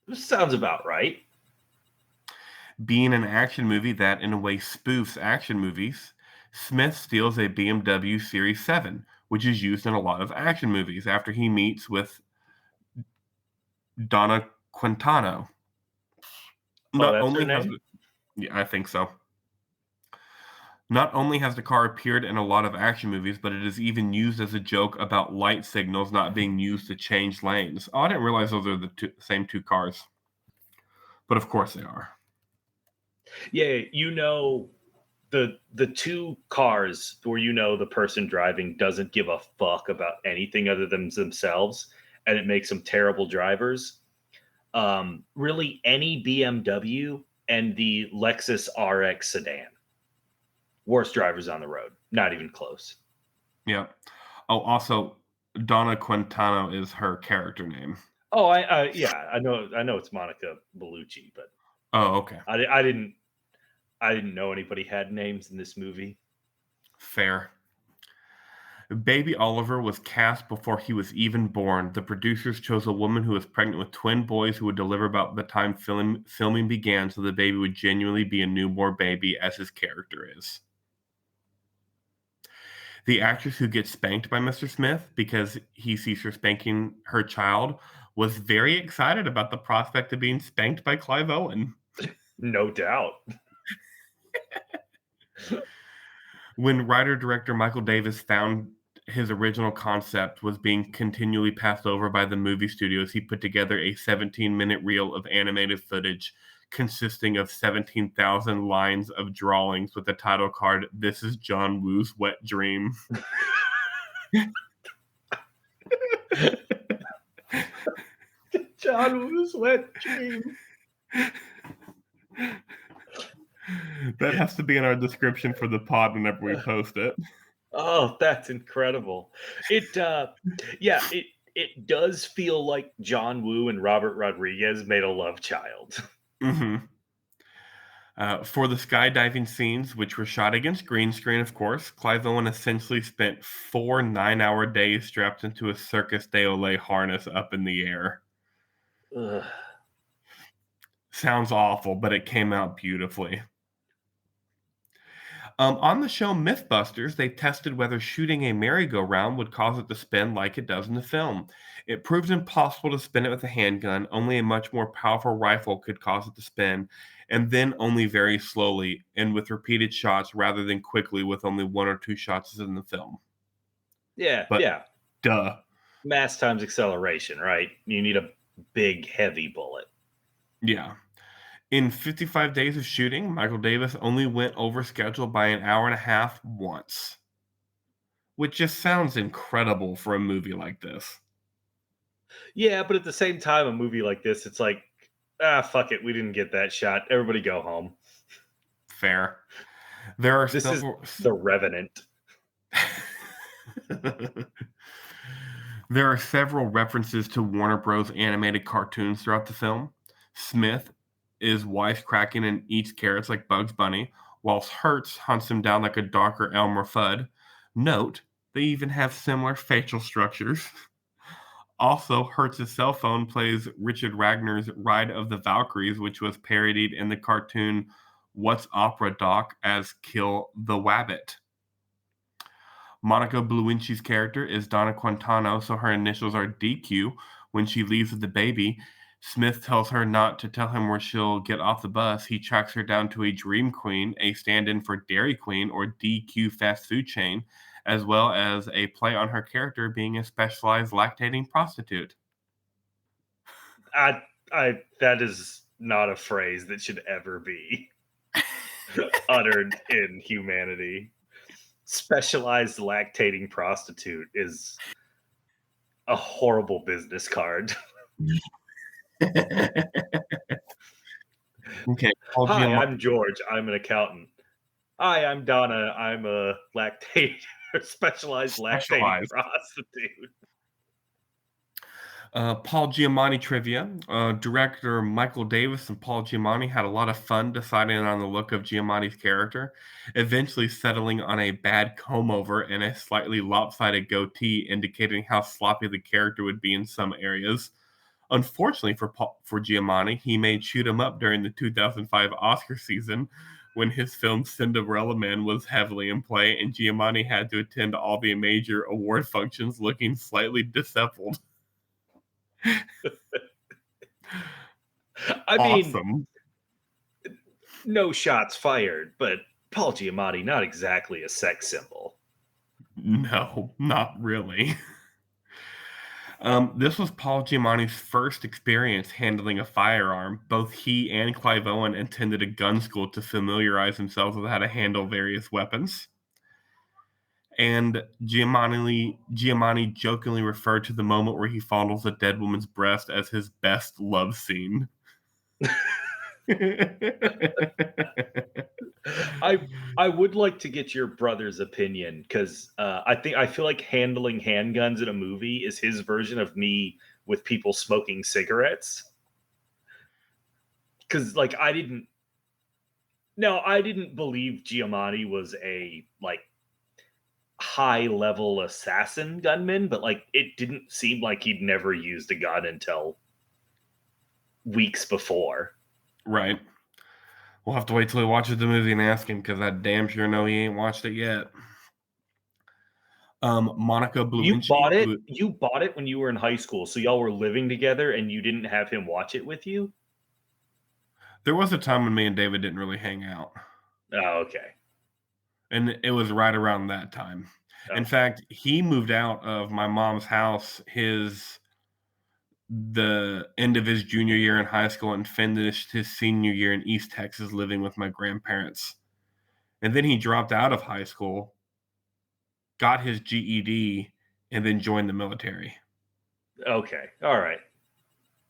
This sounds about right. Being an action movie that, in a way, spoofs action movies, Smith steals a BMW Series 7, which is used in a lot of action movies after he meets with Donna Quintano. Oh, Not that's her only has name? Yeah, I think so. Not only has the car appeared in a lot of action movies, but it is even used as a joke about light signals not being used to change lanes. Oh, I didn't realize those are the same two cars. But of course they are. Yeah, the two cars where the person driving doesn't give a fuck about anything other than themselves, and it makes them terrible drivers. Really, any BMW and the Lexus RX sedan, worst drivers on the road. Not even close. Yeah. Oh, also, Donna Quintano is her character name. Oh, yeah, I know it's Monica Bellucci, but Oh, okay. I didn't know anybody had names in this movie. Fair. Baby Oliver was cast before he was even born. The producers chose a woman who was pregnant with twin boys who would deliver about the time filming began, so the baby would genuinely be a newborn baby, as his character is. The actress who gets spanked by Mr. Smith because he sees her spanking her child was very excited about the prospect of being spanked by Clive Owen. No doubt. When writer-director Michael Davis found his original concept was being continually passed over by the movie studios, he put together a 17-minute reel of animated footage consisting of 17,000 lines of drawings with the title card, "This is John Woo's Wet Dream." John Woo's Wet Dream. That has to be in our description for the pod whenever we post it. Oh, that's incredible. Yeah, it does feel like John Woo and Robert Rodriguez made a love child. Mm-hmm. For the skydiving scenes, which were shot against green screen, of course, Clive Owen essentially spent 4 9-hour days strapped into a Circus de Olay harness up in the air. Ugh. Sounds awful, but it came out beautifully. On the show Mythbusters, they tested whether shooting a merry-go-round would cause it to spin like it does in the film. It proved impossible to spin it with a handgun. Only a much more powerful rifle could cause it to spin, and then only very slowly and with repeated shots rather than quickly with only 1 or 2 shots as in the film. Yeah, But yeah. duh. Mass times acceleration, right? You need a big, heavy bullet. Yeah. In 55 days of shooting, Michael Davis only went over schedule by an hour and a half once, which just sounds incredible for a movie like this. Yeah, but at the same time, a movie like this, it's like, fuck it, we didn't get that shot. Everybody go home. Fair. There are This is several. The Revenant. There are several references to Warner Bros. Animated cartoons throughout the film. Smith is wisecracking and eats carrots like Bugs Bunny, whilst Hertz hunts him down like a darker Elmer Fudd. Note, they even have similar facial structures. Also, Hertz's cell phone plays Richard Wagner's Ride of the Valkyries, which was parodied in the cartoon What's Opera Doc as Kill the Wabbit. Monica Bellucci's character is Donna Quintano, so her initials are DQ. When she leaves with the baby, Smith tells her not to tell him where she'll get off the bus. He tracks her down to a Dream Queen, a stand-in for Dairy Queen or DQ fast food chain, as well as a play on her character being a specialized lactating prostitute. That is not a phrase that should ever be uttered in humanity. Specialized lactating prostitute is a horrible business card. Okay, Paul Hi, Giamatti. I'm George. I'm an accountant. Hi, I'm Donna. I'm a specialized lactating Specialized. prostitute. Paul Giamatti trivia. Director Michael Davis and Paul Giamatti had a lot of fun deciding on the look of Giamatti's character, eventually settling on a bad comb-over and a slightly lopsided goatee, indicating how sloppy the character would be in some areas. Unfortunately for Giamatti, he made Shoot 'Em Up during the 2005 Oscar season when his film Cinderella Man was heavily in play, and Giamatti had to attend all the major award functions looking slightly disheveled. I mean, Awesome. no shots fired, but Paul Giamatti, not exactly a sex symbol. No, not really. This was Paul Giamatti's first experience handling a firearm. Both he and Clive Owen attended a gun school to familiarize themselves with how to handle various weapons. And Giamatti jokingly referred to the moment where he fondles a dead woman's breast as his best love scene. I would like to get your brother's opinion because I feel like handling handguns in a movie is his version of me with people smoking cigarettes. Because like I didn't believe Giamatti was a like high level assassin gunman, but like it didn't seem like he'd never used a gun until weeks before. Right. We'll have to wait till he watches the movie and ask him because I damn sure know he ain't watched it yet. Monica Bellucci, You bought it when you were in high school, so y'all were living together and you didn't have him watch it with you? there was a time when me and David didn't really hang out, Oh, okay. and it was right around that time. In Okay. fact, he moved out of my mom's house the end of his junior year in high school and finished his senior year in East Texas living with my grandparents. And then he dropped out of high school, got his GED, and then joined the military. Okay. All right.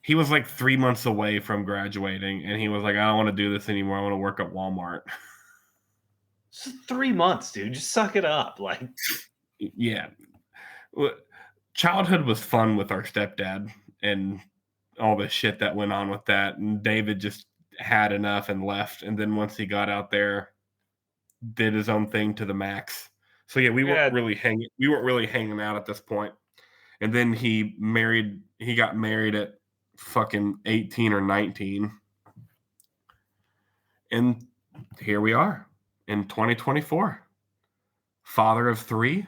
He was like 3 months away from graduating, and he was like, I don't want to do this anymore. I want to work at Walmart. It's 3 months, dude. Just suck it up. Like, Yeah. Childhood was fun with our stepdad and all the shit that went on with that. And David just had enough and left. And then once he got out there, did his own thing to the max. So yeah, yeah, we weren't really hanging out at this point. And then he got married at fucking 18 or 19. And here we are in 2024. Father of 3,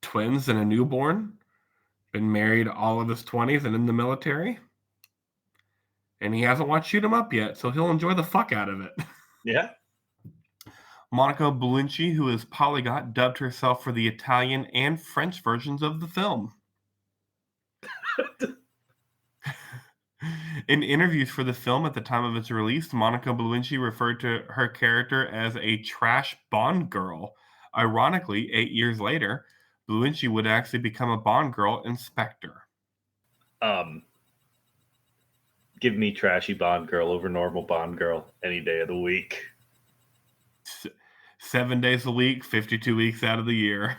twins and a newborn, been married all of his 20s and in the military. And he hasn't watched Shoot 'Em Up yet, so he'll enjoy the fuck out of it. yeah. Monica Bellucci, who is polyglot, dubbed herself for the Italian and French versions of the film. In interviews for the film at the time of its release, Monica Bellucci referred to her character as a trash Bond girl. Ironically, 8 years later, Bellucci would actually become a Bond girl in Spectre. Um, give me trashy Bond girl over normal Bond girl any day of the week. 7 days a week, 52 weeks out of the year.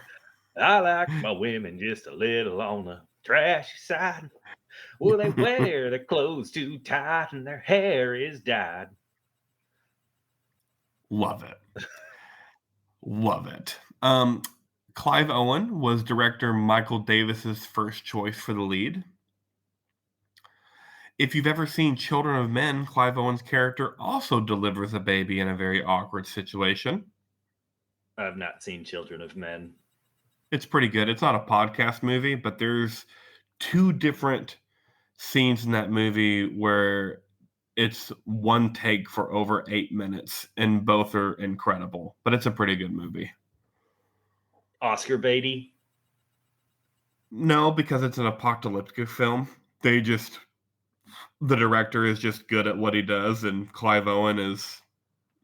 I like my women just a little on the trashy side. Well, they wear their clothes too tight and their hair is dyed. Love it. Love it. Clive Owen was director Michael Davis's first choice for the lead. If you've ever seen Children of Men, Clive Owen's character also delivers a baby in a very awkward situation. I've not seen Children of Men. It's pretty good. It's not a podcast movie, but there's 2 different scenes in that movie where it's one take for over 8 minutes, and both are incredible. But it's a pretty good movie. Oscar Beatty. No, because it's an apocalyptic film. The director is just good at what he does, and Clive Owen is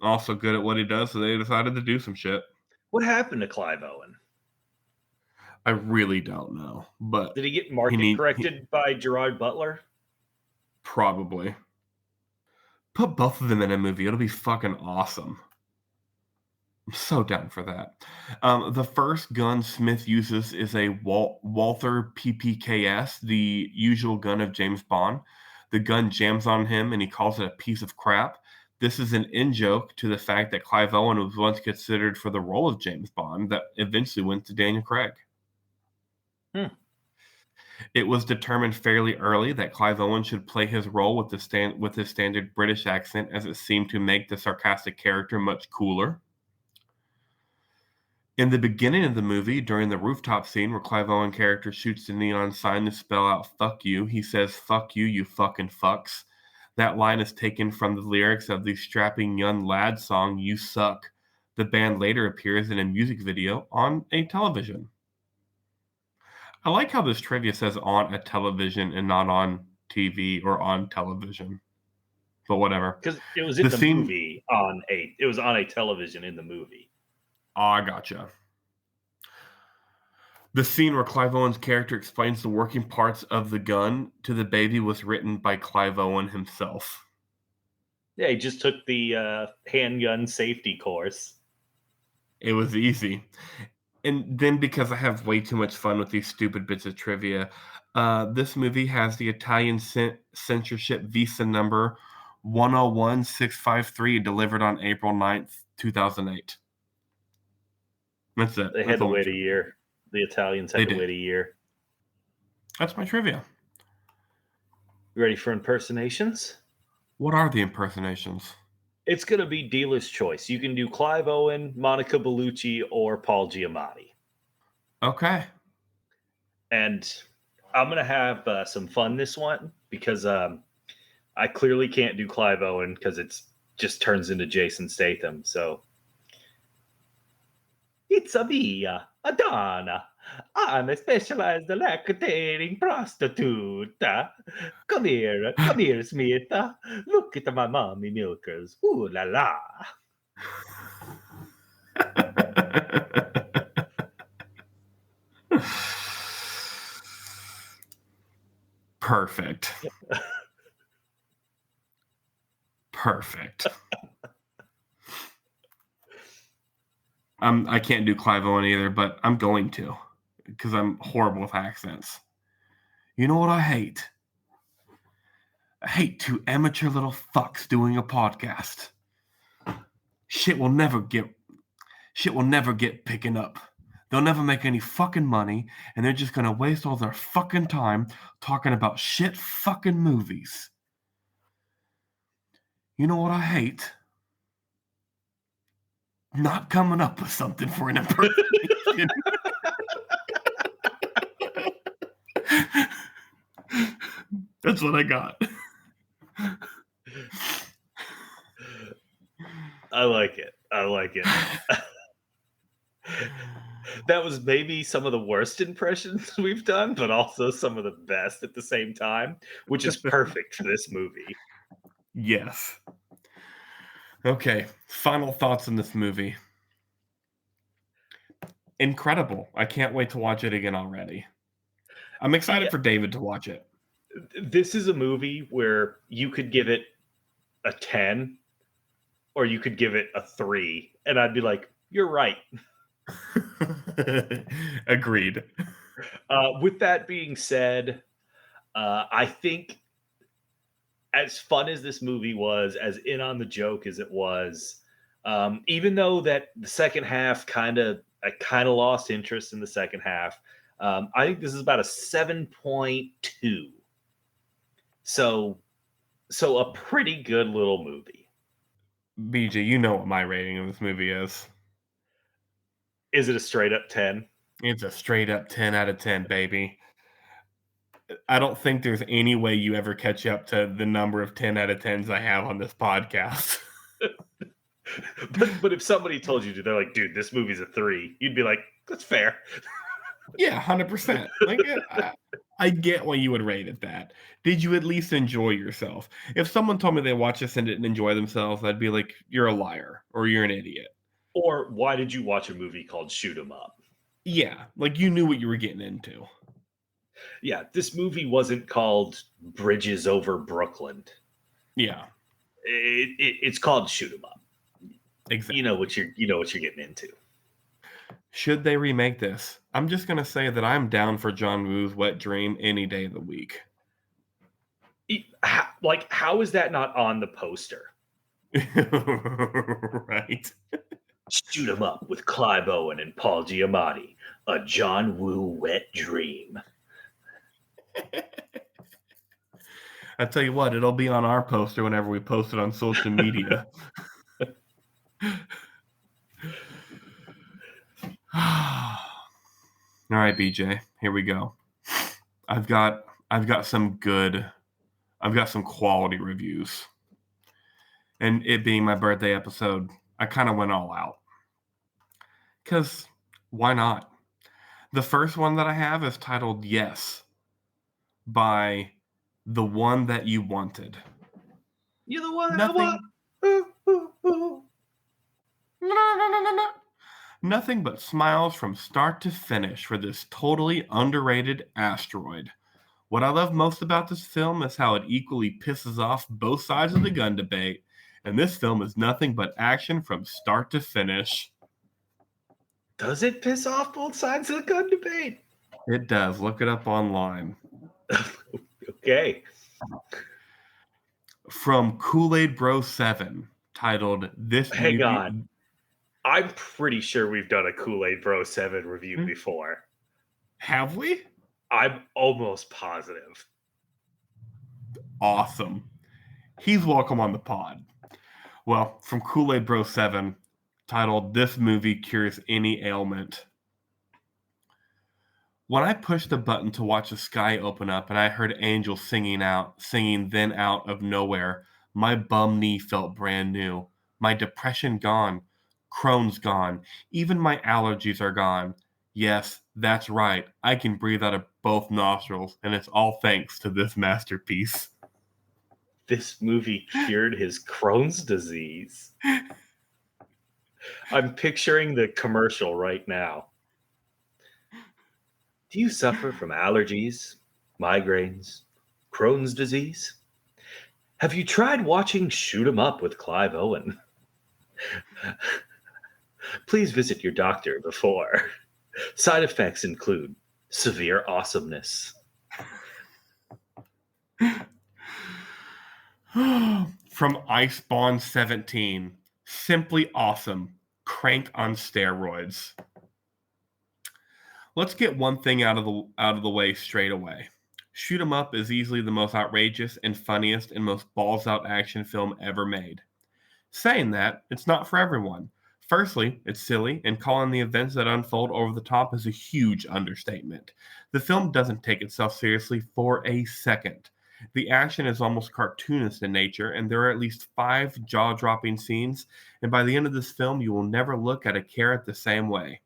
also good at what he does, so they decided to do some shit. What happened to Clive Owen? I really don't know, but Did he get market corrected by Gerard Butler? probably put both of them in a movie. It'll be fucking awesome. I'm so down for that. The first gun Smith uses is a Walther PPKS, the usual gun of James Bond. The gun jams on him and he calls it a piece of crap. This is an in-joke to the fact that Clive Owen was once considered for the role of James Bond that eventually went to Daniel Craig. Hmm. It was determined fairly early that Clive Owen should play his role with his standard British accent, as it seemed to make the sarcastic character much cooler. In the beginning of the movie, during the rooftop scene where Clive Owen character shoots the neon sign to spell out "fuck you," he says, "Fuck you, you fucking fucks." That line is taken from the lyrics of the strapping young lad song "You Suck." The band later appears in a music video on a television. I like how this trivia says on a television and not on TV or on television. But whatever. Because it was in The the scene. movie it was on a television in the movie. Oh, I gotcha. The scene where Clive Owen's character explains the working parts of the gun to the baby was written by Clive Owen himself. Yeah, he just took the handgun safety course. It was easy. And then because I have way too much fun with these stupid bits of trivia, this movie has the Italian censorship visa number 101653 delivered on April 9th, 2008. That's it. They That's had to all. wait a year. The Italians had They to did. wait a year. That's my trivia. You ready for impersonations? What are the impersonations? It's going to be dealer's choice. You can do Clive Owen, Monica Bellucci, or Paul Giamatti. Okay. And I'm going to have some fun this one because I clearly can't do Clive Owen because it just turns into Jason Statham. So it's a via, a donna. I'm a specialized lactating prostitute. Come here, Smith. Look at my mommy milkers. Ooh la la. Perfect. Perfect. I can't do Clive Owen either, but I'm going to because I'm horrible with accents. You know what I hate? I hate two amateur little fucks doing a podcast. Shit will never get picking up. They'll never make any fucking money, and they're just gonna waste all their fucking time talking about shit fucking movies. You know what I hate? Not coming up with something for an impersonation. That's what I got. I like it. I like it. That was maybe some of the worst impressions we've done, but also some of the best at the same time, which is perfect for this movie. Yes. Okay, final thoughts on this movie. Incredible. I can't wait to watch it again already. I'm excited Yeah, for David to watch it. this is a movie where you could give it a 10 or you could give it a 3, and I'd be like, you're right. Agreed. With that being said, I think as fun as this movie was, as in on the joke as it was, even though that the second half I kind of lost interest in the second half. I think this is about a 7.2. So a pretty good little movie. BJ, you know what my rating of this movie is. Is it a straight up 10? It's a straight up 10 out of 10, baby. I don't think there's any way you ever catch up to the number of 10 out of 10s I have on this podcast. But if somebody told you to, they're like, dude, this movie's a 3, you'd be like, that's fair. Yeah, 100%. Like, I get why you would rate it that. Did you at least enjoy yourself? If someone told me they watched this and didn't enjoy themselves, I'd be like, you're a liar or you're an idiot. Or why did you watch a movie called Shoot 'Em Up? Yeah, like you knew what you were getting into. Yeah, this movie wasn't called Bridges Over Brooklyn. Yeah. It's called Shoot 'Em Up. Exactly. You know what you're getting into. Should they remake this? I'm just gonna say that I'm down for John Woo's Wet Dream any day of the week. Like, how is that not on the poster? Right. Shoot 'em up with Clive Owen and Paul Giamatti. A John Woo wet dream. I tell you what, it'll be on our poster whenever we post it on social media. All right, BJ, here we go. I've got some quality reviews. And it being my birthday episode, I kind of went all out. Because why not? The first one that I have is titled Yes by The One That You Wanted. You're the one I Nothing. want. Ooh, ooh, ooh. Nothing but smiles from start to finish for this totally underrated asteroid. What I love most about this film is how it equally pisses off both sides of the gun debate, and this film is nothing but action from start to finish. Does it piss off both sides of the gun debate? It does. Look it up online. Okay. From Kool-Aid Bro 7, titled This Hang Movie. on. I'm pretty sure we've done a Kool-Aid Bro 7 review before. Have we? I'm almost positive. Awesome. He's welcome on the pod. Well, from Kool-Aid Bro 7, titled This Movie Cures Any Ailment. When I pushed the button to watch the sky open up and I heard angels singing then out of nowhere, my bum knee felt brand new. My depression gone. Crohn's gone. Even my allergies are gone. Yes, that's right. I can breathe out of both nostrils, and it's all thanks to this masterpiece. This movie cured his Crohn's disease. I'm picturing the commercial right now. Do you suffer from allergies, migraines, Crohn's disease? Have you tried watching Shoot 'em Up with Clive Owen? Please visit your doctor before. Side effects include severe awesomeness. From Icebond 17, simply awesome. Crank on steroids. Let's get one thing out of the way straight away. Shoot 'em Up is easily the most outrageous and funniest and most balls out action film ever made. Saying that, it's not for everyone. Firstly, it's silly, and calling the events that unfold over the top is a huge understatement. The film doesn't take itself seriously for a second. The action is almost cartoonist in nature, and there are at least 5 jaw-dropping scenes, and by the end of this film, you will never look at a carrot the same way.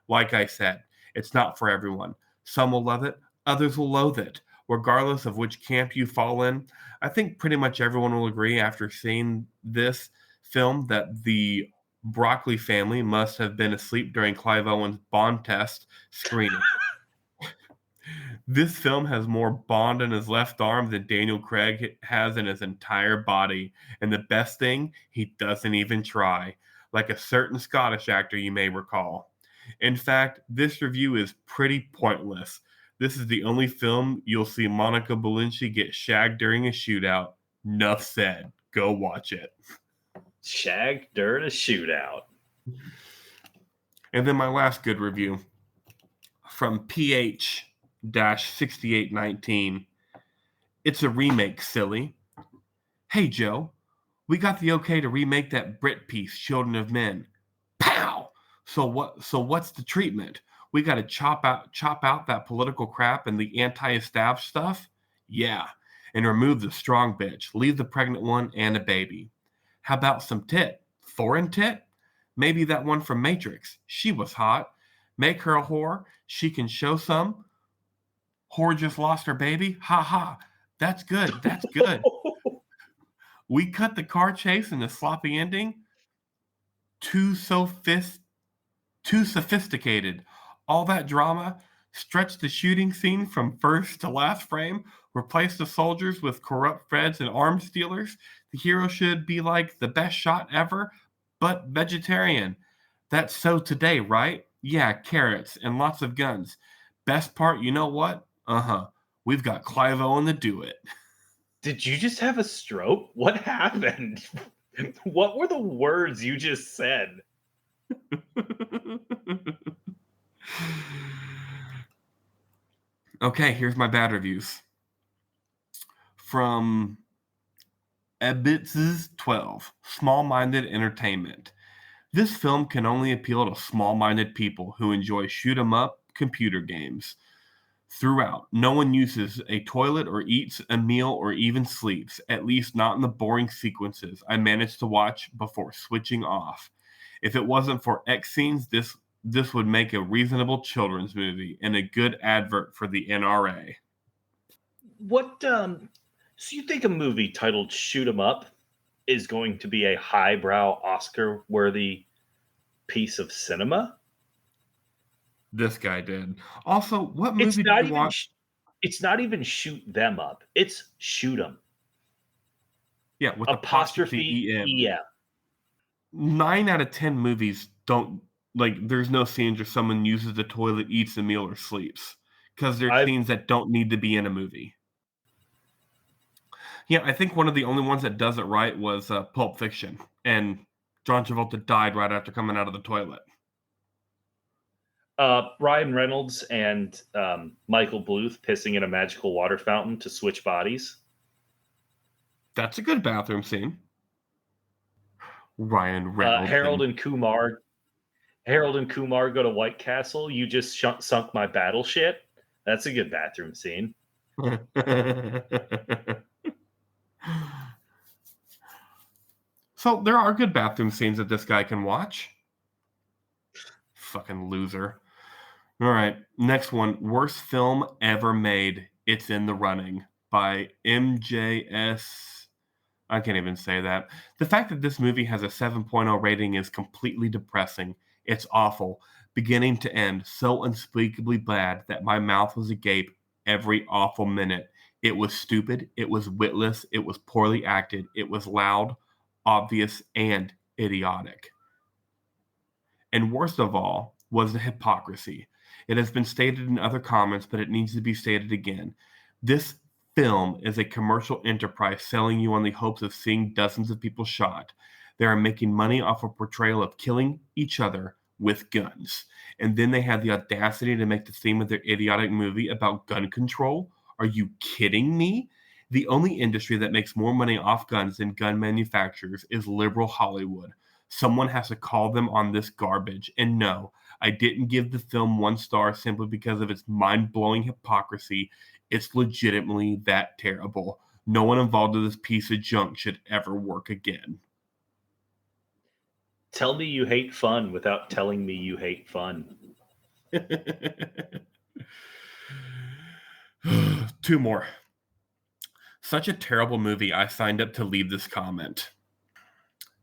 Like I said, it's not for everyone. Some will love it, others will loathe it. Regardless of which camp you fall in, I think pretty much everyone will agree after seeing this film that the Broccoli family must have been asleep during Clive Owen's Bond test screening. This film has more Bond in his left arm than Daniel Craig has in his entire body. And the best thing, he doesn't even try, like a certain Scottish actor you may recall. In fact, this review is pretty pointless. This is the only film you'll see Monica Bellucci get shagged during a shootout. Nuff said. Go watch it. Shagged during a shootout. And then my last good review from PH-6819. It's a remake, silly. Hey, Joe, we got the okay to remake that Brit piece, Children of Men. Pow! So what's the treatment? We got to chop out that political crap and the anti-establish stuff? Yeah. And remove the strong bitch. Leave the pregnant one and a baby. How about some tit? Foreign tit? Maybe that one from Matrix. She was hot. Make her a whore. She can show some. Whore just lost her baby. Ha ha. That's good. That's good. We cut the car chase and the sloppy ending. Too sophisticated. All that drama. Stretch the shooting scene from first to last frame. Replace the soldiers with corrupt feds and arms dealers. The hero should be like the best shot ever. but vegetarian. That's so today, right? Yeah, carrots and lots of guns. Best part, you know what? We've got Clive Owen to do it. Did you just have a stroke? What happened? What were the words you just said? Okay, here's my bad reviews. From Ebitz's 12, Small-Minded Entertainment. This film can only appeal to small-minded people who enjoy shoot-'em-up computer games. Throughout, no one uses a toilet or eats a meal or even sleeps, at least not in the boring sequences I managed to watch before switching off. If it wasn't for X scenes, this would make a reasonable children's movie and a good advert for the NRA. What so you think a movie titled Shoot 'em Up is going to be a highbrow Oscar worthy piece of cinema? This guy did. Also, what It's movie did not you even watch? it's not even shoot them up. It's shoot 'em. Yeah, with Apostrophe apostrophe EM. EM. 9 out of 10 movies don't there's no scenes where someone uses the toilet, eats a meal, or sleeps because there's I've scenes that don't need to be in a movie. Yeah, I think one of the only ones that does it right was Pulp Fiction, and John Travolta died right after coming out of the toilet. Ryan Reynolds and Michael Bluth pissing in a magical water fountain to switch bodies. That's a good bathroom scene. Ryan Uh, Reynolds Harold and and Kumar. Harold and Kumar go to White Castle. You just sunk my battleship. That's a good bathroom scene. So there are good bathroom scenes that this guy can watch. Fucking loser. All right, next one. Worst film ever made. It's in the running by MJS. I can't even say that. The fact that this movie has a 7.0 rating is completely depressing. It's awful, beginning to end, so unspeakably bad that my mouth was agape every awful minute. It was stupid, it was witless, it was poorly acted, it was loud, obvious, and idiotic. And worst of all was the hypocrisy. It has been stated in other comments, but it needs to be stated again. This film is a commercial enterprise selling you on the hopes of seeing dozens of people shot. They are making money off a portrayal of killing each other with guns. And then they had the audacity to make the theme of their idiotic movie about gun control. Are you kidding me? The only industry that makes more money off guns than gun manufacturers is liberal Hollywood. Someone has to call them on this garbage. And no, I didn't give the film 1 star simply because of its mind-blowing hypocrisy. It's legitimately that terrible. No one involved in this piece of junk should ever work again. Tell me you hate fun without telling me you hate fun. 2 more. Such a terrible movie, I signed up to leave this comment.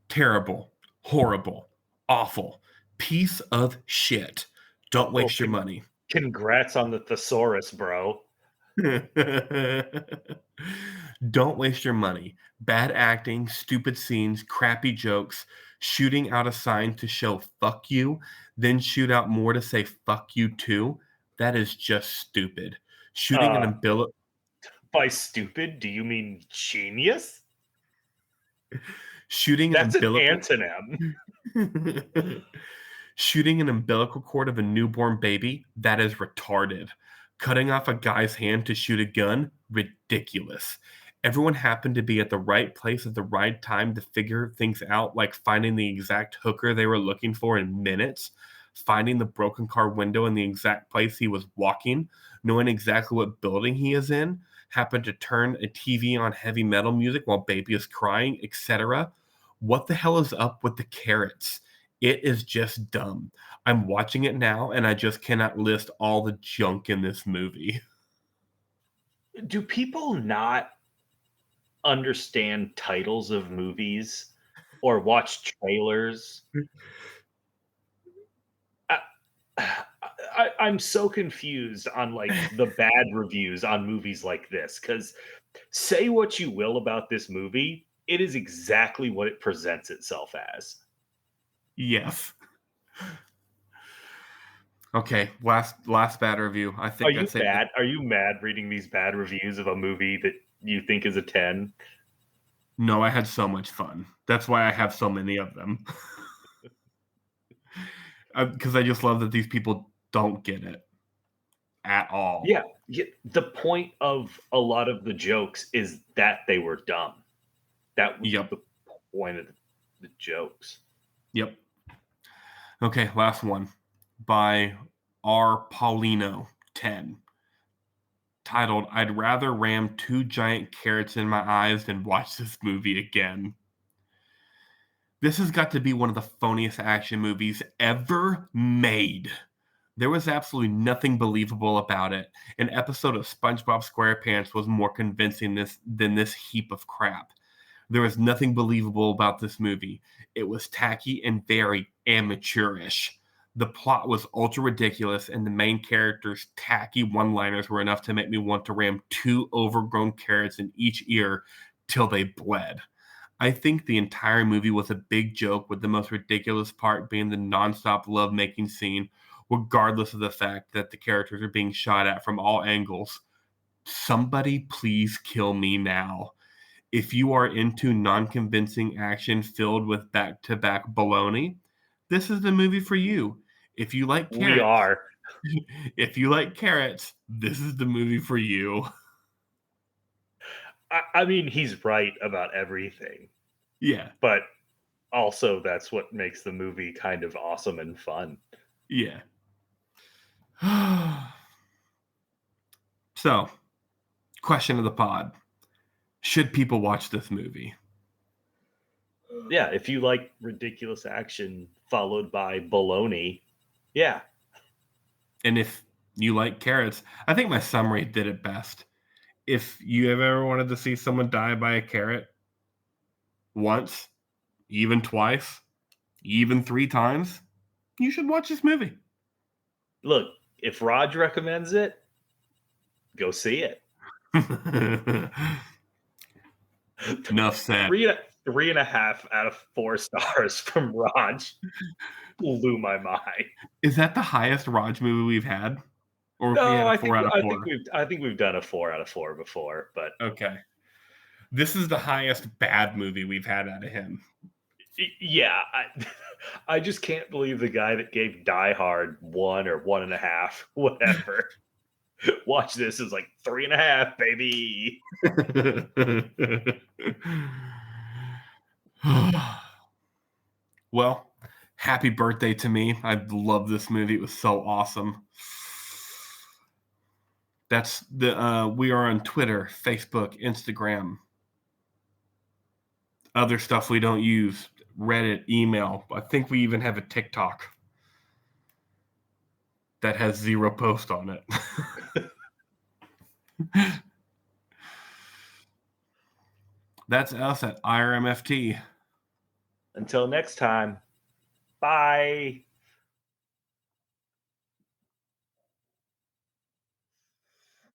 Terrible, horrible, awful, piece of shit. Don't Oh, waste your money. congrats on the thesaurus, bro. Don't waste your money. Bad acting, stupid scenes, crappy jokes, shooting out a sign to show fuck you, then shoot out more to say fuck you too. That is just stupid. Shooting an Uh, umbilical by stupid, do you mean genius? shooting an That's an umbilical antonym. shooting an umbilical cord of a newborn baby, that is retarded. Cutting off a guy's hand to shoot a gun, ridiculous. Everyone happened to be at the right place at the right time to figure things out, like finding the exact hooker they were looking for in minutes, finding the broken car window in the exact place he was walking, knowing exactly what building he is in, happened to turn a TV on heavy metal music while baby is crying, etc. What the hell is up with the carrots? It is just dumb. I'm watching it now and I just cannot list all the junk in this movie. Do people not understand titles of movies or watch trailers? I, I'm so confused on like the bad reviews on movies like this because say what you will about this movie, it is exactly what it presents itself as. Yes. Okay, last bad review. I Are think you that's it. mad? Are you mad reading these bad reviews of a movie that you think is a 10? No, I had so much fun. That's why I have so many of them. Because I just love that these people don't get it at all. Yeah, yeah. The point of a lot of the jokes is that they were dumb. That was Yep. the point of the jokes. Yep. Okay, last one by R. Paulino 10, titled I'd rather ram 2 giant carrots in my eyes than watch this movie again. This has got to be one of the phoniest action movies ever made. There was absolutely nothing believable about it. An episode of SpongeBob SquarePants was more convincing than this heap of crap. There was nothing believable about this movie. It was tacky and very amateurish. The plot was ultra ridiculous, and the main character's tacky one liners were enough to make me want to ram 2 overgrown carrots in each ear till they bled. I think the entire movie was a big joke, with the most ridiculous part being the nonstop love-making scene, regardless of the fact that the characters are being shot at from all angles. Somebody please kill me now. If you are into non-convincing action filled with back-to-back baloney, this is the movie for you. If you like We carrots, are. this is the movie for you. I mean, he's right about everything, Yeah, but also that's what makes the movie kind of awesome and fun. yeah. So, question of the pod. Should people watch this movie? Yeah, if you like ridiculous action followed by baloney, yeah. And if you like carrots, I think my summary did it best. If you have ever wanted to see someone die by a carrot once, even twice, even 3 times, you should watch this movie. Look, if Raj recommends it, go see it. Enough said. Three and a half out of 4 stars from Raj blew my mind. Is that the highest Raj movie we've had? Or if we had No, a 4 out of I 4? think we've done a 4 out of 4 before, but Okay. This is the highest bad movie we've had out of him. yeah, I just can't believe the guy that gave Die Hard 1 or 1.5, whatever. Watch this is like 3.5, baby. Well, happy birthday to me. I love this movie. It was so awesome. That's the we are on Twitter, Facebook, Instagram, other stuff we don't use, Reddit, email. I think we even have a TikTok that has 0 post on it. That's us at IRMFT. Until next time, bye.